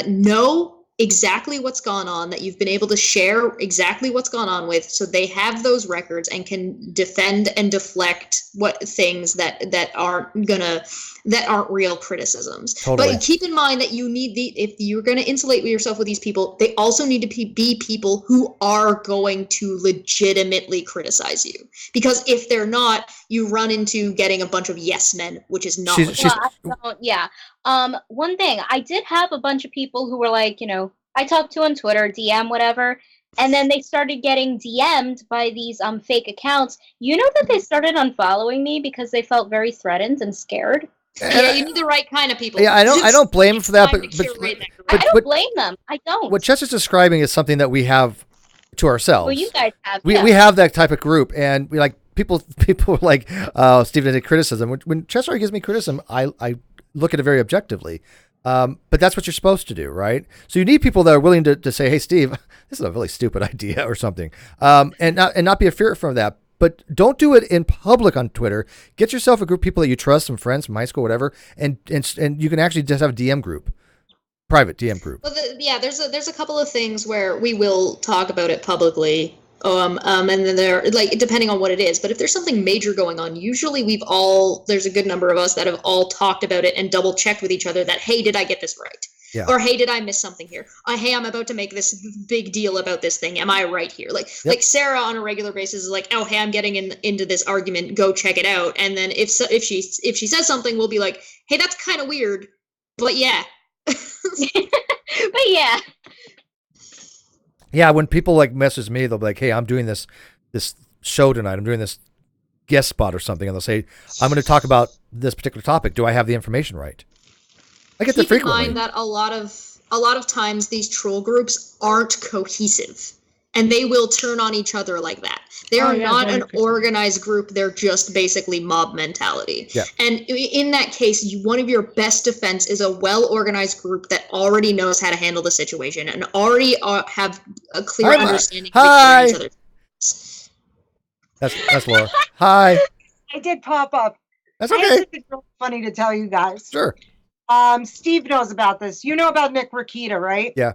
know exactly what's gone on, that you've been able to share exactly what's gone on with, so they have those records and can defend and deflect things that aren't real criticisms. Totally. But keep in mind that if you're going to insulate yourself with these people, they also need to be people who are going to legitimately criticize you. Because if they're not, you run into getting a bunch of yes men, which is not. One thing, I did have a bunch of people who were like, I talked to on Twitter, DM, whatever, and then they started getting DM'd by these fake accounts. You know that they started unfollowing me because they felt very threatened and scared. Yeah, you need the right kind of people. Yeah, I don't blame them for that, but I don't blame them. I don't. What Chester's describing is something that we have to ourselves. Well, you guys have. We have that type of group, and we people like Stephen did criticism. When Chester gives me criticism, I look at it very objectively. But that's what you're supposed to do, right? So you need people that are willing to say, "Hey, Steve, this is a really stupid idea," or something, and not be afraid from that. But don't do it in public on Twitter. Get yourself a group of people that you trust, some friends from high school, whatever, and you can actually just have a DM group, private DM group. Well, there's a couple of things where we will talk about it publicly. And then there, depending on what it is, but if there's something major going on, usually there's a good number of us that have all talked about it and double checked with each other that, hey, did I get this right? Yeah. Or, hey, did I miss something here? Hey, I'm about to make this big deal about this thing. Am I right here? Like Sarah on a regular basis is like, oh, hey, I'm getting into this argument. Go check it out. And then if she says something, we'll be like, hey, that's kind of weird, but yeah. But yeah. Yeah, when people message me, they'll be like, "Hey, I'm doing this show tonight. I'm doing this guest spot or something," and they'll say, "I'm going to talk about this particular topic. Do I have the information right?" I get that frequently. Keep in mind that a lot of times these troll groups aren't cohesive, and they will turn on each other like that. They are not an organized group. They're just basically mob mentality. Yeah. And in that case, one of your best defense is a well-organized group that already knows how to handle the situation and already have a clear understanding of each other. That's Laura. Hi. I did pop up. That's okay. I have something really funny to tell you guys. Sure. Steve knows about this. You know about Nick Rakita, right? Yeah.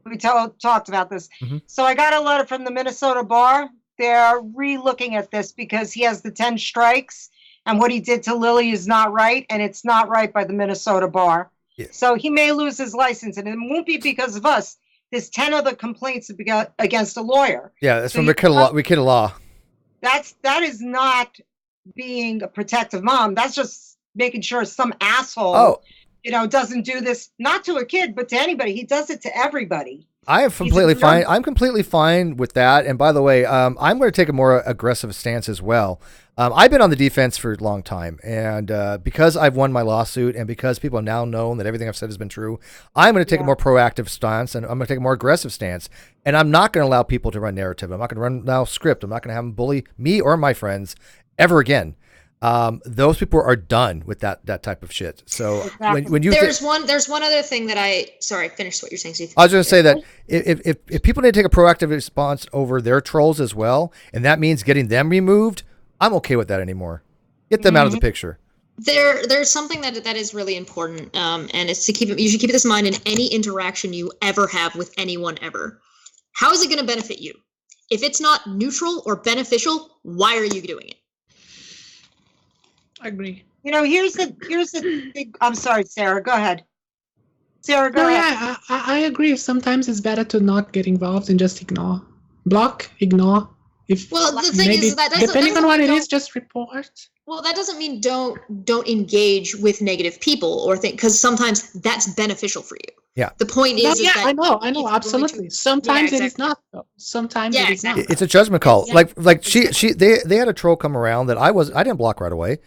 We talked about this. Mm-hmm. So I got a letter from the Minnesota bar. They're re-looking at this because he has the 10 strikes, and what he did to Lillee is not right, and it's not right by the Minnesota bar. Yeah. So he may lose his license, and it won't be because of us. There's 10 other complaints against a lawyer. Yeah, that's from Rakita Law. that is not being a protective mom. That's just making sure some asshole, Oh, doesn't do this, not to a kid, but to anybody. He does it to everybody. I am completely fine. I'm completely fine with that. And by the way, I'm going to take a more aggressive stance as well. I've been on the defense for a long time, and because I've won my lawsuit, and because people have now known that everything I've said has been true, I'm going to take a more proactive stance, and I'm going to take a more aggressive stance. And I'm not going to allow people to run narrative. I'm not going to run script. I'm not going to have them bully me or my friends ever again. Those people are done with that type of shit. So when you there's one other thing that finish what you're saying, Steve. I was going to say that if people need to take a proactive response over their trolls as well, and that means getting them removed, I'm okay with that anymore. Get them out of the picture. There's something that is really important, and it's you should keep this in mind in any interaction you ever have with anyone ever. How is it going to benefit you? If it's not neutral or beneficial, why are you doing it? I agree. Here's the thing. I'm sorry, Sarah. Go ahead. Sarah, go ahead. Yeah, I agree. Sometimes it's better to not get involved and just ignore. Block, ignore. The thing is that depending on what it is, just report. Well, that doesn't mean don't engage with negative people or think, because sometimes that's beneficial for you. Yeah. The point is, that I know, absolutely. Sometimes it is not, though. Sometimes it is not. It's a judgment call. Yeah. Like they had a troll come around that I didn't block right away.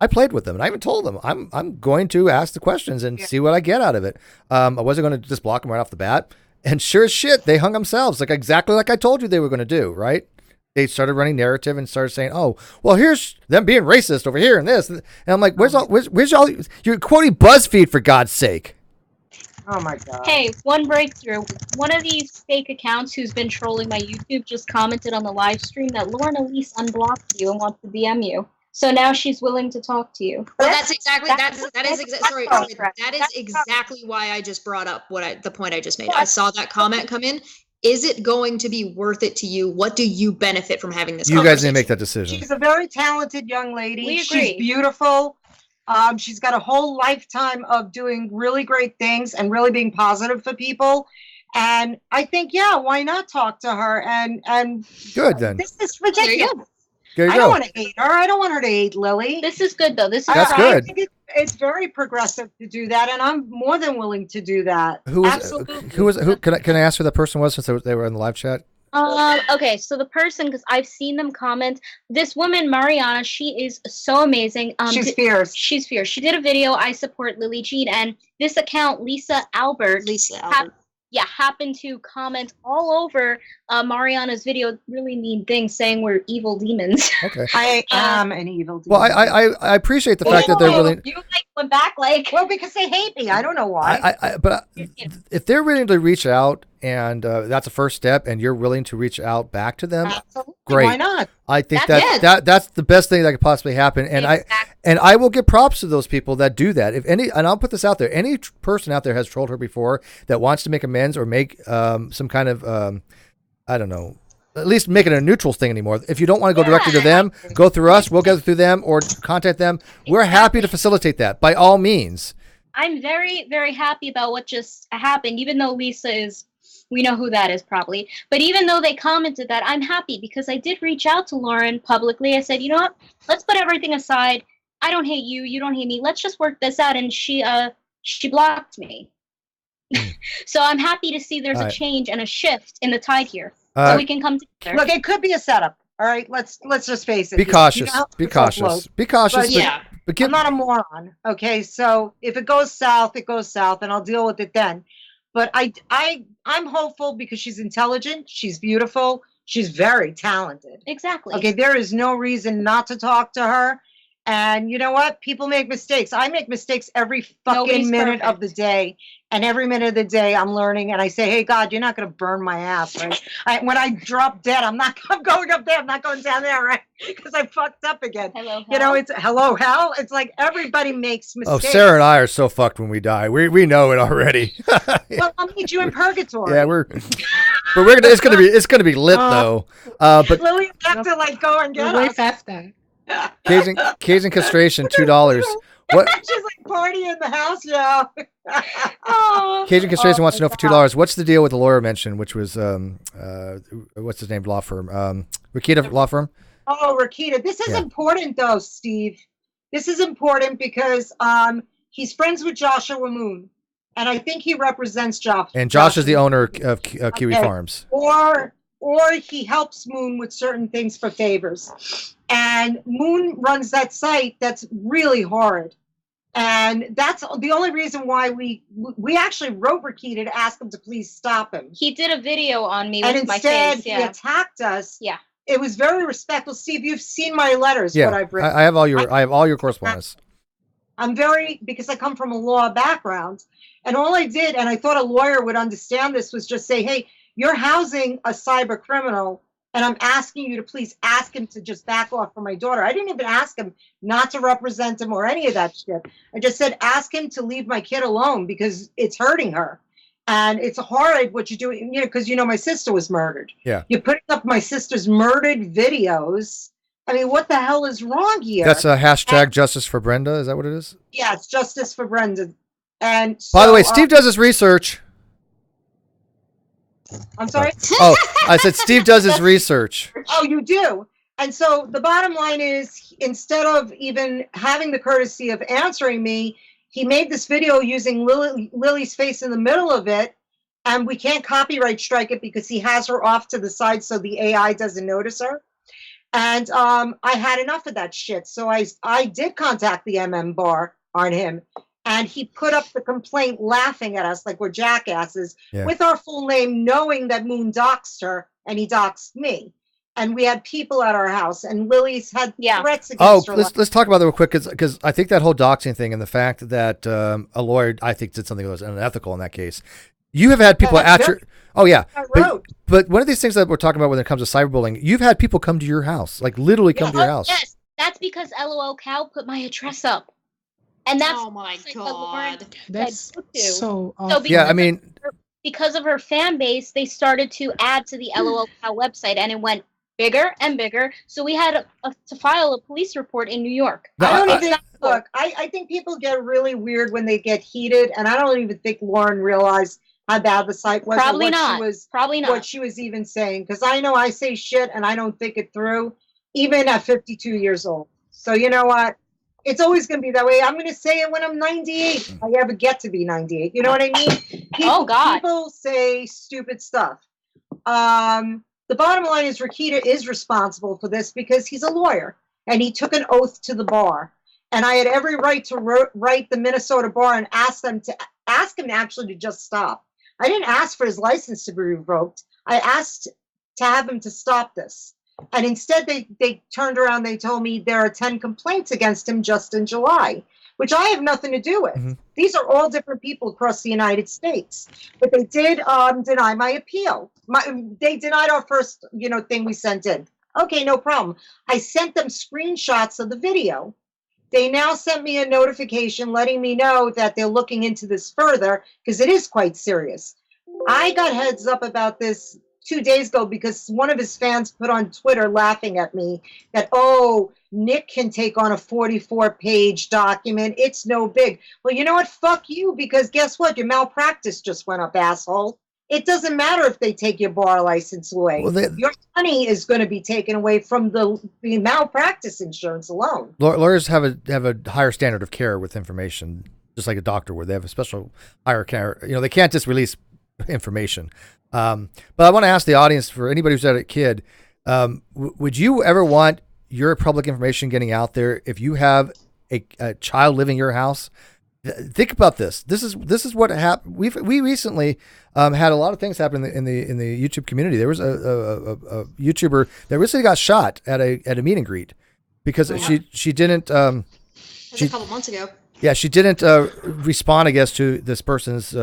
I played with them, and I even told them I'm going to ask the questions and see what I get out of it. I wasn't going to just block them right off the bat. And sure as shit, they hung themselves, exactly like I told you they were going to do, right? They started running narrative and started saying, "Oh, well, here's them being racist over here and this." And I'm like, "Where's all? You're quoting BuzzFeed for God's sake." Oh my God. Hey, one breakthrough. One of these fake accounts who's been trolling my YouTube just commented on the live stream that Lauren Elise unblocked you and wants to DM you. So now she's willing to talk to you. Well, that is exactly why I just brought up the point I just made. I saw that comment come in. Is it going to be worth it to you? What do you benefit from having this conversation? You guys need to make that decision. She's a very talented young lady. We agree. She's beautiful. She's got a whole lifetime of doing really great things and really being positive for people. And I think, why not talk to her? And good then. This is ridiculous. There you go. I don't want to hate her. I don't want her to hate Lillee. This is good, though. That's good. I think it's very progressive to do that, and I'm more than willing to do that. Who can I ask who that person was since they were in the live chat? Okay, so the person, because I've seen them comment, this woman, Mariana, she is so amazing. She's fierce. She's fierce. She did a video, I support Lillee Jean, and this account, Lisa Albert, happened to comment all over Mariana's video, really mean things, saying we're evil demons. Okay. I am an evil demon. Well, I appreciate the fact that they're willing. You went back well, because they hate me. I don't know why. But if they're willing to reach out, and that's a first step, and you're willing to reach out back to them, absolutely. Great. Why not? I think that's the best thing that could possibly happen, and I will give props to those people that do that. If any, and I'll put this out there, any person out there has trolled her before that wants to make amends or make some kind of I don't know, at least make it a neutral thing anymore. If you don't want to go directly to them, go through us. We'll go through them or contact them. We're happy to facilitate that by all means. I'm very, very happy about what just happened, even though Lisa is. We know who that is probably. But even though they commented that, I'm happy because I did reach out to Lauren publicly. I said, you know what? Let's put everything aside. I don't hate you. You don't hate me. Let's just work this out. And she blocked me. So I'm happy to see there's a change and a shift in the tide here. So we can come together. Look, it could be a setup. All right, let's just face it. Be cautious. Be cautious. Be cautious. But I'm not a moron. Okay, so if it goes south, it goes south, and I'll deal with it then. But I'm hopeful because she's intelligent, she's beautiful, she's very talented. Exactly. Okay, there is no reason not to talk to her. And you know what? People make mistakes. I make mistakes every fucking minute of the day. And every minute of the day, I'm learning. And I say, hey, God, you're not going to burn my ass, right? When I drop dead, I'm going up there. I'm not going down there, right? Because I fucked up again. Hello, hell. You know, it's hello, hell. It's like everybody makes mistakes. Oh, Sarah and I are so fucked when we die. We know it already. Well, I'll meet you in purgatory. Yeah, it's gonna be lit though. But Lillee have to go and get way us. past that. Cage and castration, $2. What? She's like party in the house, yeah. Cage and castration wants to know for $2. What's the deal with the lawyer mentioned, which was what's his name? Law firm. Rakita law firm. Oh, Rakita, this is Yeah. important though, Steve. This is important because he's friends with Joshua Moon, and I think he represents Josh. And Josh is the owner of Kiwi Okay. Farms. Or he helps Moon with certain things for favors. And Moon runs that site that's really horrid. And that's the only reason why we actually wrote Rakita to ask him to please stop him. He did a video on me And with my instead, face. he Yeah. attacked us. Yeah. It was very respectful. Steve, you've seen my letters, Yeah, what I've written. I have all your correspondence. I'm very, because I come from a law background, and all I did, and I thought a lawyer would understand this, was just say, hey, you're housing a cyber criminal, and I'm asking you to please ask him to just back off from my daughter. I didn't even ask him not to represent him or any of that shit. I just said, ask him to leave my kid alone because it's hurting her. And it's horrid what you're doing, because my sister was murdered. Yeah. You're putting up my sister's murdered videos. I mean, what the hell is wrong here? That's a hashtag Justice for Brenda. Is that what it is? Yeah, it's Justice for Brenda. And By the way, Steve does his research. I'm sorry? Oh, I said Steve does his research. Oh, you do. And so the bottom line is, instead of even having the courtesy of answering me, he made this video using Lily's face in the middle of it, and we can't copyright strike it because he has her off to the side so the AI doesn't notice her. And I had enough of that shit. So I did contact the bar on him, and he put up the complaint laughing at us like we're jackasses with our full name, knowing that Moon doxed her and he doxed me. And we had people at our house, and Lily's had threats against her. Let's talk about that real quick, because I think that whole doxing thing and the fact that a lawyer, I think, did something that was unethical in that case. You have had people at your... Oh, yeah. But one of these things that we're talking about when it comes to cyberbullying, you've had people come to your house, like literally come to your house. Yes, that's because LOL Cow put my address up. And that's... Oh, my God. That's so Yeah, I mean... Because of her fan base, they started to add to the LOL Cow website, and it went bigger and bigger. So we had to file a police report in New York. I think people get really weird when they get heated, and I don't even think Lauren realized how bad the site was. Probably not. What she was even saying, because I know I say shit and I don't think it through, even at 52 years old. So you know what? It's always going to be that way. I'm going to say it when I'm 98. If I ever get to be 98. You know what I mean? People say stupid stuff. The bottom line is Rakita is responsible for this because he's a lawyer and he took an oath to the bar. And I had every right to write the Minnesota bar and ask him actually to just stop. I didn't ask for his license to be revoked. I asked to have him to stop this. And instead they turned around, they told me there are 10 complaints against him just in July, which I have nothing to do with. Mm-hmm. These are all different people across the United States. But they did deny my appeal. They denied our first, thing we sent in. Okay, no problem. I sent them screenshots of the video. They now sent me a notification letting me know that they're looking into this further because it is quite serious. I got heads up about this 2 days ago because one of his fans put on Twitter laughing at me that, Nick can take on a 44-page document. It's no big. Well, you know what? Fuck you, because guess what? Your malpractice just went up, asshole. It doesn't matter if they take your bar license away. Well, your money is going to be taken away from the malpractice insurance alone. Lawyers have a higher standard of care with information, just like a doctor would. They have a special higher care. They can't just release information. But I want to ask the audience, for anybody who's had a kid, would you ever want your public information getting out there if you have a child living in your house? Think about this. This is what happened. We recently had a lot of things happen in the YouTube community. There was a YouTuber that recently got shot at a meet and greet because she didn't. That's a couple months ago. Yeah, she didn't respond, I guess, to this person's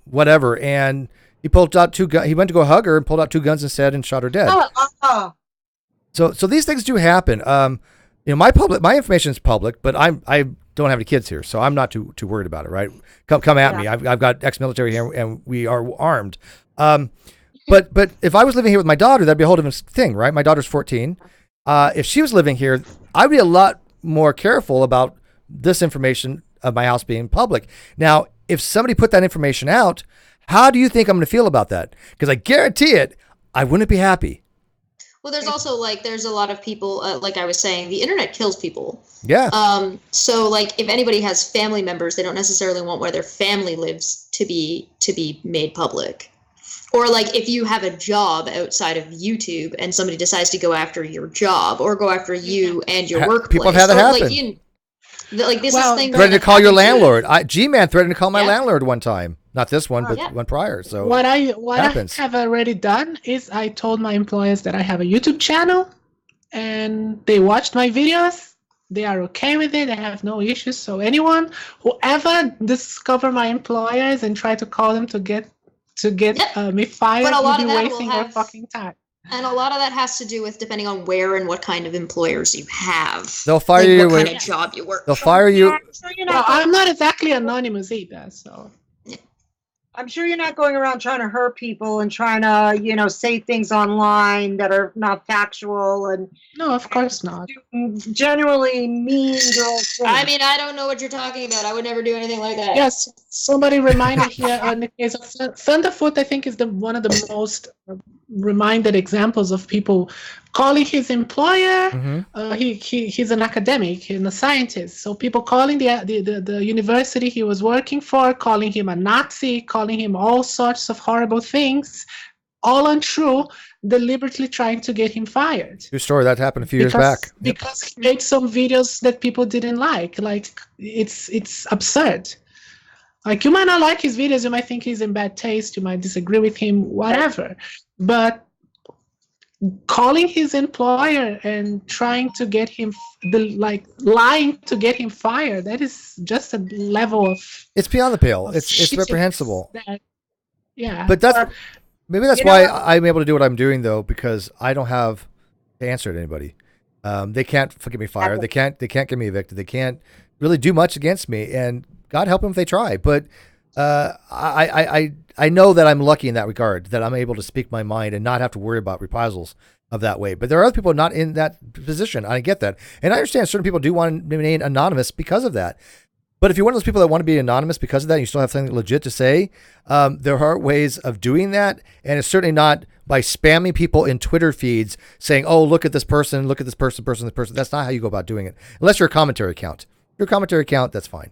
whatever, and he pulled out two guns. He went to go hug her and pulled out two guns instead and shot her dead. So these things do happen. My information is public, but I don't have any kids here, so I'm not too worried about it. Right? Come at me. I've got ex-military here, and we are armed. But if I was living here with my daughter, that'd be a whole different thing, right? My daughter's 14. If she was living here, I'd be a lot more careful about this information of my house being public. Now, if somebody put that information out, how do you think I'm going to feel about that? Because I guarantee it, I wouldn't be happy. Well, there's also like there's a lot of people like I was saying, the internet kills people. Yeah. So like if anybody has family members, they don't necessarily want where their family lives to be made public. Or like if you have a job outside of YouTube and somebody decides to go after your job or go after you and your workplace. People have had that happen. Like this is thing. Threatened to call your landlord. G-Man threatened to call my landlord one time. Not this one, but one prior. So what I have already done is I told my employers that I have a YouTube channel, and they watched my videos. They are okay with it. They have no issues. So whoever discover my employers and try to call them to get me fired, will be wasting their fucking time. And a lot of that has to do with depending on where and what kind of employers you have. They'll fire you. What kind of job you work. They'll fire you. Well, I'm not exactly anonymous either, so. I'm sure you're not going around trying to hurt people and trying to, say things online that are not factual and. No, of course not. Generally mean girls. I mean, I don't know what you're talking about. I would never do anything like that. Yes, somebody reminded here in the case of Thunderfoot, I think is one of the most reminded examples of people calling his employer. Mm-hmm. He's an academic and a scientist, so people calling the university he was working for, calling him a Nazi, calling him all sorts of horrible things, all untrue, deliberately trying to get him fired. True story. That happened a few years back. Because he made some videos that people didn't like. Like it's absurd. Like you might not like his videos, you might think he's in bad taste, you might disagree with him, whatever. But calling his employer and trying to get him, lying to get him fired, that is just a level of. It's beyond the pale. It's reprehensible. Yeah. But maybe that's why I'm able to do what I'm doing though, because I don't have to answer to anybody. They can't get me fired. They can't get me evicted. They can't really do much against me, and God help them if they try. But I know that I'm lucky in that regard, that I'm able to speak my mind and not have to worry about reprisals of that way. But there are other people not in that position. I get that. And I understand certain people do want to remain anonymous because of that. But if you're one of those people that want to be anonymous because of that, and you still have something legit to say, there are ways of doing that. And it's certainly not by spamming people in Twitter feeds saying, oh, look at this person, this person. That's not how you go about doing it. Unless you're a commentary account. If you're a commentary account, that's fine.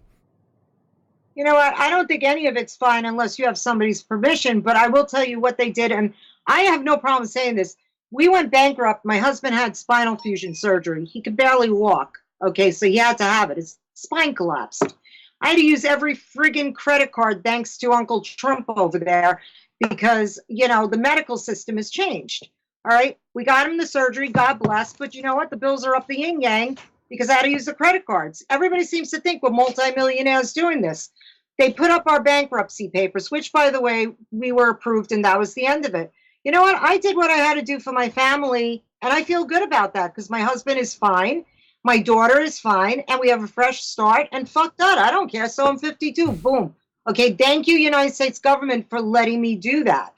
You know what? I don't think any of it's fine unless you have somebody's permission, but I will tell you what they did, and I have no problem saying this. We went bankrupt. My husband had spinal fusion surgery. He could barely walk, okay, so he had to have it. His spine collapsed. I had to use every friggin' credit card thanks to Uncle Trump over there because, the medical system has changed, all right? We got him the surgery, God bless, but you know what? The bills are up the yin-yang because I had to use the credit cards. Everybody seems to think we're multimillionaires doing this. They put up our bankruptcy papers, which, by the way, we were approved, and that was the end of it. You know what? I did what I had to do for my family, and I feel good about that because my husband is fine, my daughter is fine, and we have a fresh start, and fuck that. I don't care. So I'm 52. Boom. Okay, thank you, United States government, for letting me do that.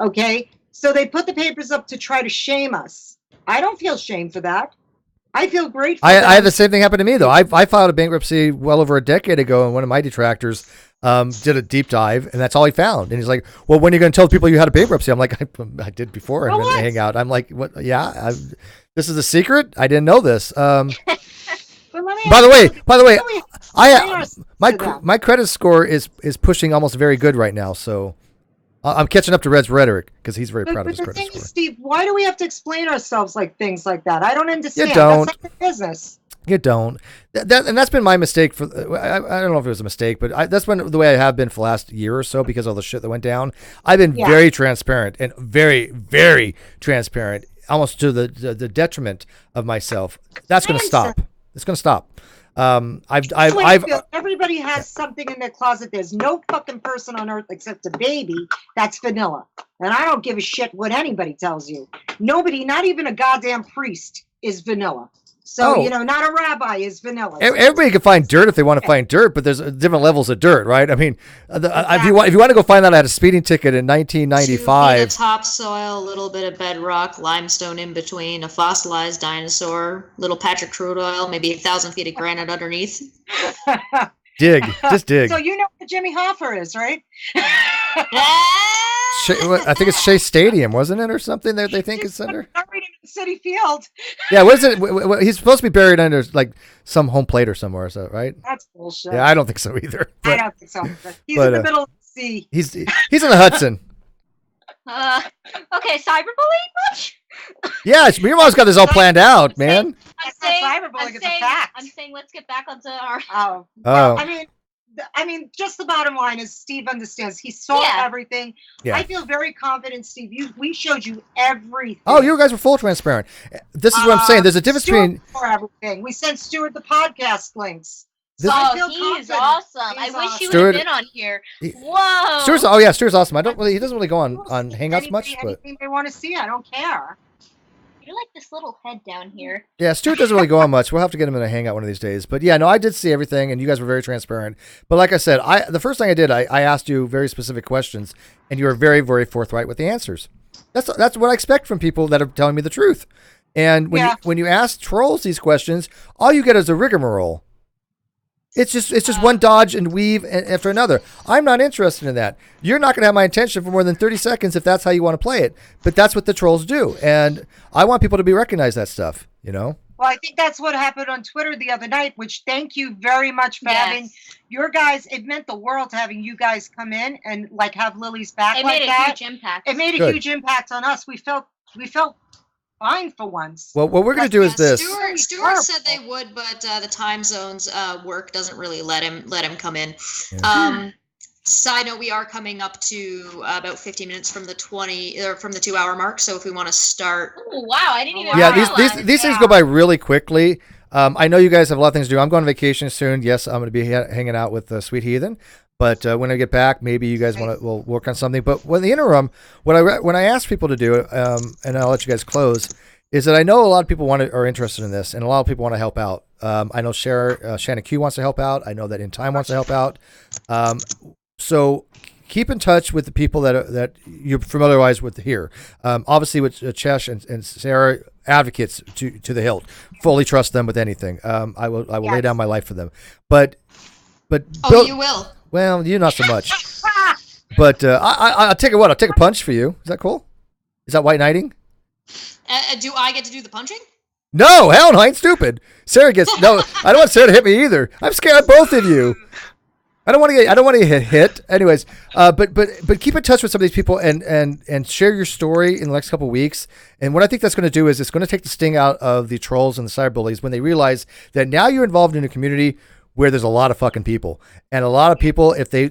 Okay? So they put the papers up to try to shame us. I don't feel shame for that. I feel grateful. I had the same thing happen to me, though. I filed a bankruptcy well over a decade ago, and one of my detractors did a deep dive, and that's all he found. And he's like, well, when are you going to tell people you had a bankruptcy? I'm like, I did before, and then hang out. I'm like, what? Yeah, this is a secret? I didn't know this. By the way, my credit score is pushing almost very good right now, so I'm catching up to Red's rhetoric because he's very proud of his credit score. Steve, why do we have to explain ourselves like things like that? I don't understand. You don't. That's not the business. You don't. And that's been my mistake. I don't know if it was a mistake, but that's been the way I have been for the last year or so because of all the shit that went down. I've been very transparent and very, very transparent, almost to the detriment of myself. That's going to stop. It's going to stop. Everybody has something in their closet. There's no fucking person on earth except a baby that's vanilla. And I don't give a shit what anybody tells you. Nobody, not even a goddamn priest, is vanilla. So, not a rabbi is vanilla. Everybody can find dirt if they want to find dirt, but there's different levels of dirt, right? I mean, if you want to go find out I had a speeding ticket in 1995. 2 feet of topsoil, a little bit of bedrock, limestone in between, a fossilized dinosaur, little patch of crude oil, maybe 1,000 feet of granite underneath. Just dig. So you know what Jimmy Hoffa is, right? I think it's Shea Stadium, wasn't it, or something that they think it's under? Buried in City Field. Yeah, what is it? He's supposed to be buried under like some home plate or somewhere, so right? That's bullshit. Yeah, I don't think so either. I don't think so. He's in the middle of the sea. He's in the Hudson. Okay, cyberbullying much? Yeah, your mom's got this all planned out, man. That's not cyberbullying, it's a fact. I'm saying let's get back onto our. Oh. Oh. Well, I mean, just the bottom line is Steve understands. He saw everything. Yeah. I feel very confident, Steve. We showed you everything. Oh, you guys were full transparent. This is what I'm saying. There's a difference between for everything. We sent Stuart the podcast links. He's awesome. I wish he would have been on here. Whoa. Stuart's awesome. He doesn't really go on Hangouts much, but anything they want to see, I don't care. You're like this little head down here. Yeah, Stuart doesn't really go on much. We'll have to get him in a hangout one of these days. But yeah, no, I did see everything, and you guys were very transparent. But like I said, the first thing I did, I asked you very specific questions, and you were very, very forthright with the answers. That's what I expect from people that are telling me the truth. And when you ask trolls these questions, all you get is a rigmarole. It's just one dodge and weave after another. I'm not interested in that. You're not going to have my attention for more than 30 seconds if that's how you want to play it. But that's what the trolls do. And I want people to recognize that stuff, you know? Well, I think that's what happened on Twitter the other night, which thank you very much for having your guys. It meant the world to having you guys come in and like have Lily's back it like that. It made a huge impact. It made a huge impact on us. We felt fine for once. Well, what we're going to do is this. Stuart said they would, but the time zones work doesn't really let him come in. Yeah. Side note: we are coming up to about 15 minutes from the 2-hour mark. So if we want to start, oh wow, I didn't even. Yeah, these things go by really quickly. I know you guys have a lot of things to do. I'm going on vacation soon. Yes, I'm going to be hanging out with Sweet Heathen. But when I get back, maybe you guys will work on something. But in the interim, when I ask people to do it, and I'll let you guys close, is that I know a lot of people are interested in this, and a lot of people want to help out. I know Shannon Q wants to help out. I know that In Time wants to help out. So keep in touch with the people that you're familiarized with here. Obviously, with Chesh and Sarah, advocates to the hilt. Fully trust them with anything. I will lay down my life for them. But you will. Well, you not so much. But I'll take I'll take a punch for you. Is that cool? Is that white knighting? Do I get to do the punching? No, hell no, I ain't stupid. Sarah gets no. I don't want Sarah to hit me either. I'm scared of both of you. I don't want to get hit. Anyways, but keep in touch with some of these people and share your story in the next couple of weeks. And what I think that's going to do is it's going to take the sting out of the trolls and the cyberbullies when they realize that now you're involved in a community where there's a lot of fucking people, and a lot of people, if they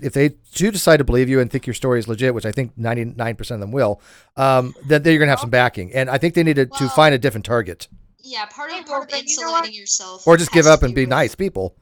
do decide to believe you and think your story is legit, which I think 99% of them will, then you're going to have some backing. And I think they need to find a different target. Yeah, part of insulating yourself, or just give up and be nice people,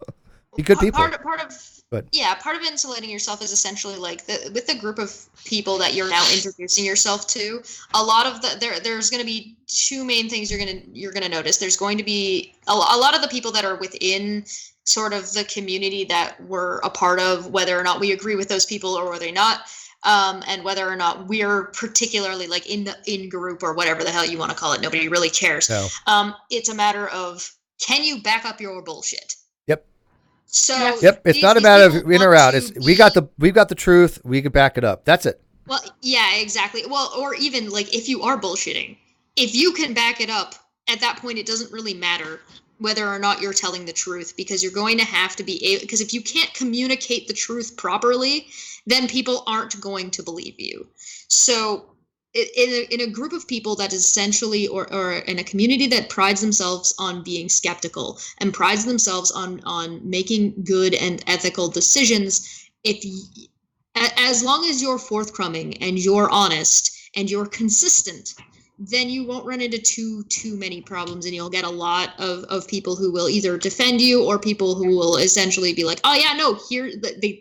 be good people. Part of insulating yourself is essentially like with the group of people that you're now introducing yourself to. A lot of there's going to be two main things you're gonna notice. There's going to be a lot of the people that are within sort of the community that we're a part of, whether or not we agree with those people or whether not, and whether or not we're particularly like in group or whatever the hell you want to call it. Nobody really cares. No. It's a matter of, can you back up your bullshit? Yep. So it's not a matter of in or out. It's we've got the truth. We can back it up. That's it. Well, yeah, exactly. Well, or even like if you are bullshitting, if you can back it up, at that point it doesn't really matter whether or not you're telling the truth, because you're going to have to be able, because if you can't communicate the truth properly, then people aren't going to believe you. So in a group of people that is essentially, or in a community that prides themselves on being skeptical and prides themselves on making good and ethical decisions, as long as you're forthcoming and you're honest and you're consistent, then you won't run into too many problems, and you'll get a lot of people who will either defend you or people who will essentially be like, oh yeah, no,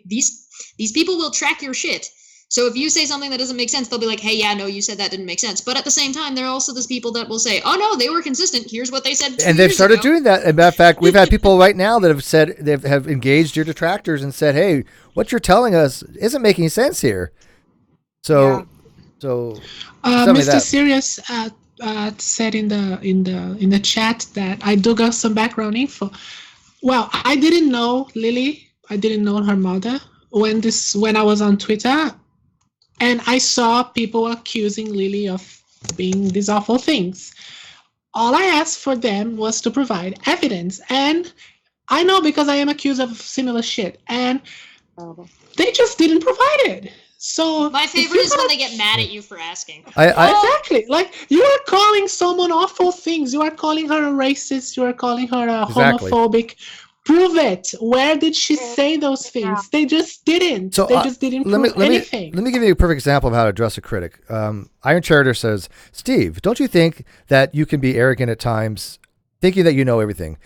these people will track your shit. So if you say something that doesn't make sense, they'll be like, hey, yeah, no, you said that didn't make sense. But at the same time, there are also those people that will say, oh no, they were consistent. Here's what they said 2 years ago. And they've started doing that. As a matter of fact, we've had people right now that have said, have engaged your detractors and said, hey, what you're telling us isn't making sense here. So Mr. Sirius said in the chat that I dug up some background info. Well, I didn't know Lillee. I didn't know her mother when I was on Twitter, and I saw people accusing Lillee of being these awful things. all I asked for them was to provide evidence. And I know because I am accused of similar shit. And they just didn't provide it. So My favorite is when they get mad at you for asking. Exactly. Like, you are calling someone awful things. You are calling her a racist. You are calling her a homophobic. Prove it. Where did she say those things? They just didn't. So, they just didn't prove anything. Let me give you a perfect example of how to address a critic. Iron Charter says, Steve, don't you think that you can be arrogant at times, thinking that you know everything?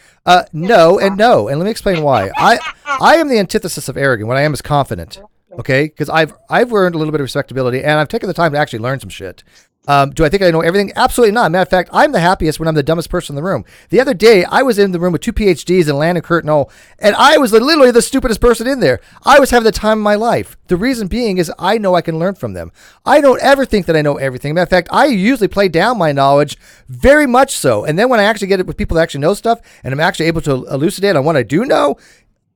No and no. And let me explain why. I am the antithesis of arrogant. What I am is confident. Okay, because I've learned a little bit of respectability, and I've taken the time to actually learn some shit. Do I think I know everything? Absolutely not. Matter of fact, I'm the happiest when I'm the dumbest person in the room. The other day, I was in the room with 2 PhDs and Landon Curtin, and I was literally the stupidest person in there. I was having the time of my life. The reason being is I know I can learn from them. I don't ever think that I know everything. Matter of fact, I usually play down my knowledge very much so. And then when I actually get it with people that actually know stuff, and I'm actually able to elucidate on what I do know,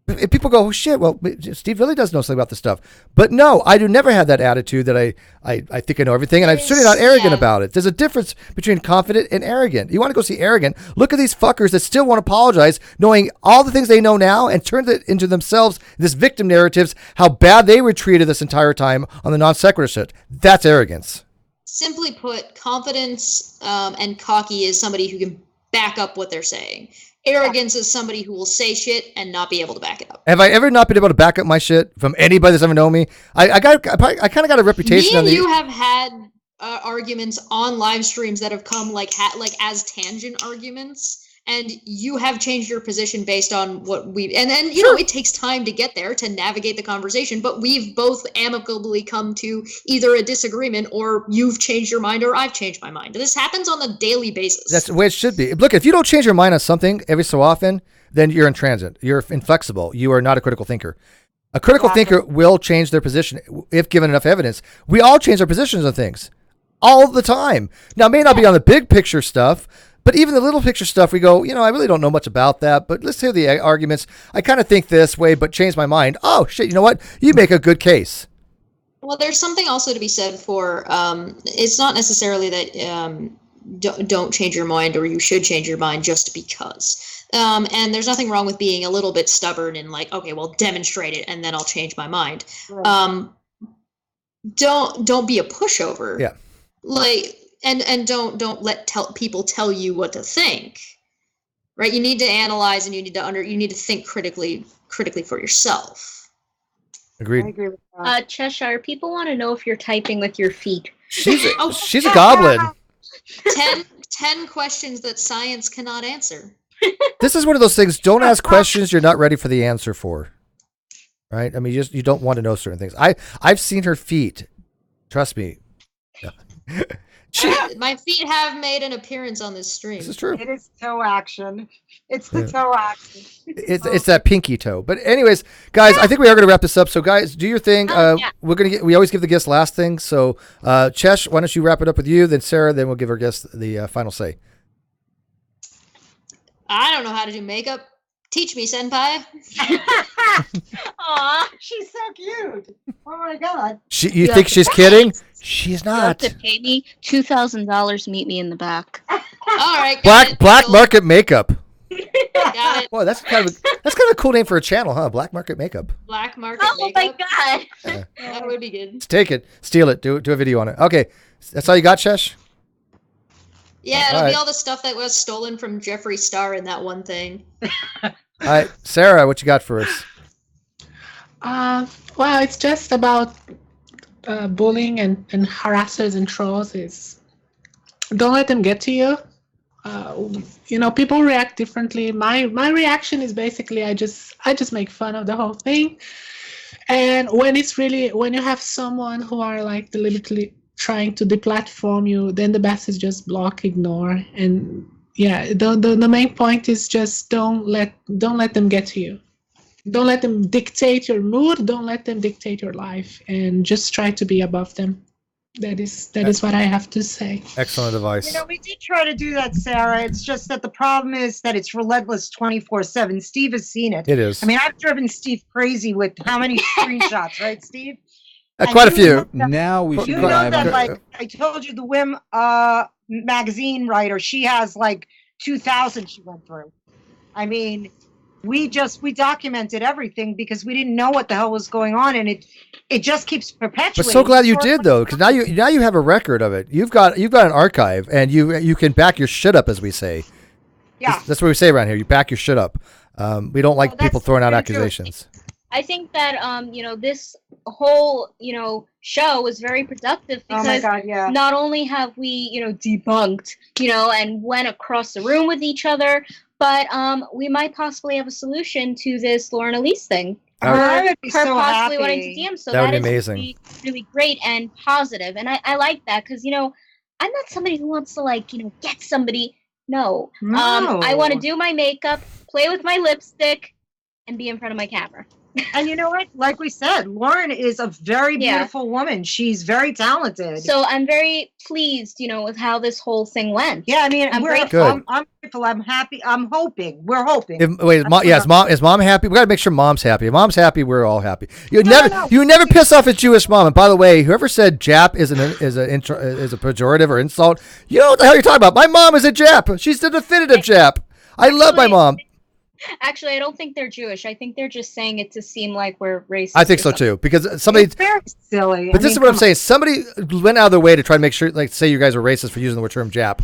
if people go, oh shit, well, Steve really does know something about this stuff. But no, I do never have that attitude that I think I know everything, and I'm certainly not arrogant about it. There's a difference between confident and arrogant. You want to go see arrogant, look at these fuckers that still want to apologize, knowing all the things they know now, and turn it into themselves, this victim narratives, how bad they were treated this entire time on the non sequitur shit. That's arrogance. Simply put, confidence and cocky is somebody who can back up what they're saying. Arrogance is somebody who will say shit and not be able to back it up. Have I ever not been able to back up my shit from anybody that's ever known me? I kind of got a reputation. Me and you have had arguments on live streams that have come like as tangent arguments, and you have changed your position based on what we. And then you know it takes time to get there to navigate the conversation, but we've both amicably come to either a disagreement or you've changed your mind or I've changed my mind. This happens on a daily basis. That's the way it should be. Look, if you don't change your mind on something every so often, then you're intransigent. You're inflexible. You are not a critical thinker. A critical thinker will change their position if given enough evidence. We all change our positions on things all the time. Now, it may not be on the big picture stuff, but even the little picture stuff, we go, I really don't know much about that, but let's hear the arguments. I kind of think this way, but change my mind. Oh, shit, you know what? You make a good case. Well, there's something also to be said for, it's not necessarily that don't change your mind or you should change your mind just because. And there's nothing wrong with being a little bit stubborn and like, okay, well, demonstrate it and then I'll change my mind. Right. Don't be a pushover. Yeah. And don't let people tell you what to think, right? You need to analyze and you need to think critically for yourself. Agreed. I agree with that. Cheshire, people want to know if you're typing with your feet. She's a goblin. 10 questions that science cannot answer. This is one of those things. Don't ask questions you're not ready for the answer for. Right? I mean, you don't want to know certain things. I've seen her feet. Trust me. My feet have made an appearance on this stream. This is true. It is toe action. It's the toe action. It's that pinky toe. But anyways, guys, I think we are going to wrap this up. So guys, do your thing. We always give the guest last thing. So Chesh, why don't you wrap it up with you? Then Sarah, then we'll give our guest the final say. I don't know how to do makeup. Teach me, senpai. Aw, she's so cute. Oh my god. You think she's kidding? She's not. You have to pay me $2,000. Meet me in the back. All right. Black market makeup. Got it. Boy, that's kind of a cool name for a channel, huh? Black market makeup. Black market makeup. My god. That would be good. Let's take it, steal it, do a video on it. Okay, that's all you got, Shesh? Yeah, it'll be all the stuff that was stolen from Jeffree Star in that one thing. All right, Sarah, what you got for us? Well, it's just about bullying and harassers and trolls. Don't let them get to you. People react differently. My reaction is basically I just make fun of the whole thing. And when you have someone who are like deliberately trying to deplatform you, then the best is just block, ignore, and yeah, the main point is just don't let them get to you. Don't let them dictate your mood. Don't let them dictate your life, and just try to be above them. That is what I have to say. Excellent advice. We did try to do that, Sarah. It's just that the problem is that it's relentless 24/7. Steve has seen it. It is. I mean, I've driven Steve crazy with how many screenshots, right, Steve? Quite a few. Now we should You know that, like I told you, the whim magazine writer. She has like 2,000 she went through. I mean, we documented everything because we didn't know what the hell was going on, and it just keeps perpetuating. But so glad you did though, because now you have a record of it. You've got an archive, and you can back your shit up, as we say. Yeah, that's what we say around here. You back your shit up. We don't like people throwing out accusations. I think that this whole show was very productive because not only have we debunked and went across the room with each other, but we might possibly have a solution to this Lauren Elise thing. I would be her so possibly happy. wanting to DM, so That would that be is amazing. really great and positive, and I like that because I'm not somebody who wants to get somebody. No. I want to do my makeup, play with my lipstick, and be in front of my camera. And you know what? Like we said, Lauren is a very beautiful woman. She's very talented. So I'm very pleased, with how this whole thing went. Yeah, I mean, I'm we're grateful. I'm grateful. I'm happy. I'm hoping. We're hoping. Is mom happy? We got to make sure mom's happy. If mom's happy, we're all happy. You never piss off a Jewish mom. And by the way, whoever said Jap is a pejorative or insult, you know what the hell you're talking about. My mom is a Jap. She's the definitive Jap. I love my mom. Actually, I don't think they're Jewish. I think they're just saying it to seem like we're racist. I think so too, because somebody. It's very silly. But this is what I'm saying. Somebody went out of their way to try to make sure, like, say you guys were racist for using the term Jap.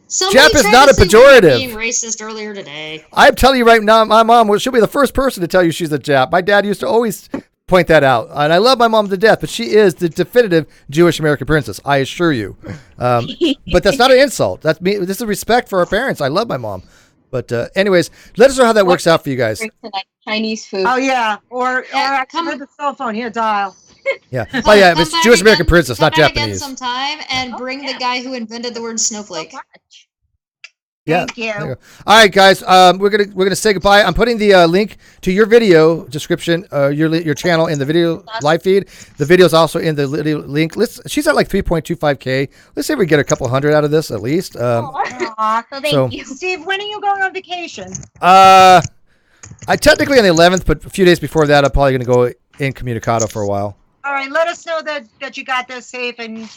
Somebody Jap is tried not to a say we were pejorative. being racist earlier today. I'm telling you right now, my mom, she'll be the first person to tell you she's a Jap. My dad used to always point that out, and I love my mom to death, but she is the definitive Jewish American princess. I assure you. But that's not an insult. That's me. This is respect for our parents. I love my mom. But anyways, let us know how that works out for you guys. Chinese food. Oh yeah, or come with the cell phone. Here, dial. Yeah, but yeah, it's Jewish American princess, not Come back again Japanese. sometime and bring the guy who invented the word snowflake. Yeah. Thank you. All right, guys. We're gonna say goodbye. I'm putting the link to your video description, your channel in the video live feed. The video's also in the link. She's at like 3.25K. Let's say we get a couple hundred out of this at least. Aw. So thank you. Steve, when are you going on vacation? I technically on the 11th, but a few days before that, I'm probably gonna go incommunicado for a while. All right, let us know that you got this safe, and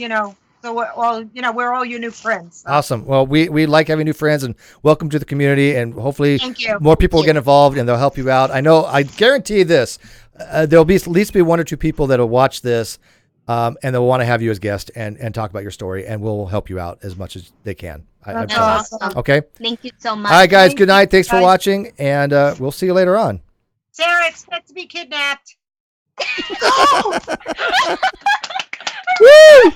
so we're all your new friends. So. Awesome. Well, we like having new friends, and welcome to the community, and hopefully Thank you. more people will get involved and they'll help you out. I guarantee this, there'll be at least one or two people that'll watch this, and they'll want to have you as guest and talk about your story, and we'll help you out as much as they can. That's awesome. Okay. Thank you so much. All right, guys. Good night. Thanks for watching, and we'll see you later on. Sarah, expect to be kidnapped. Woo!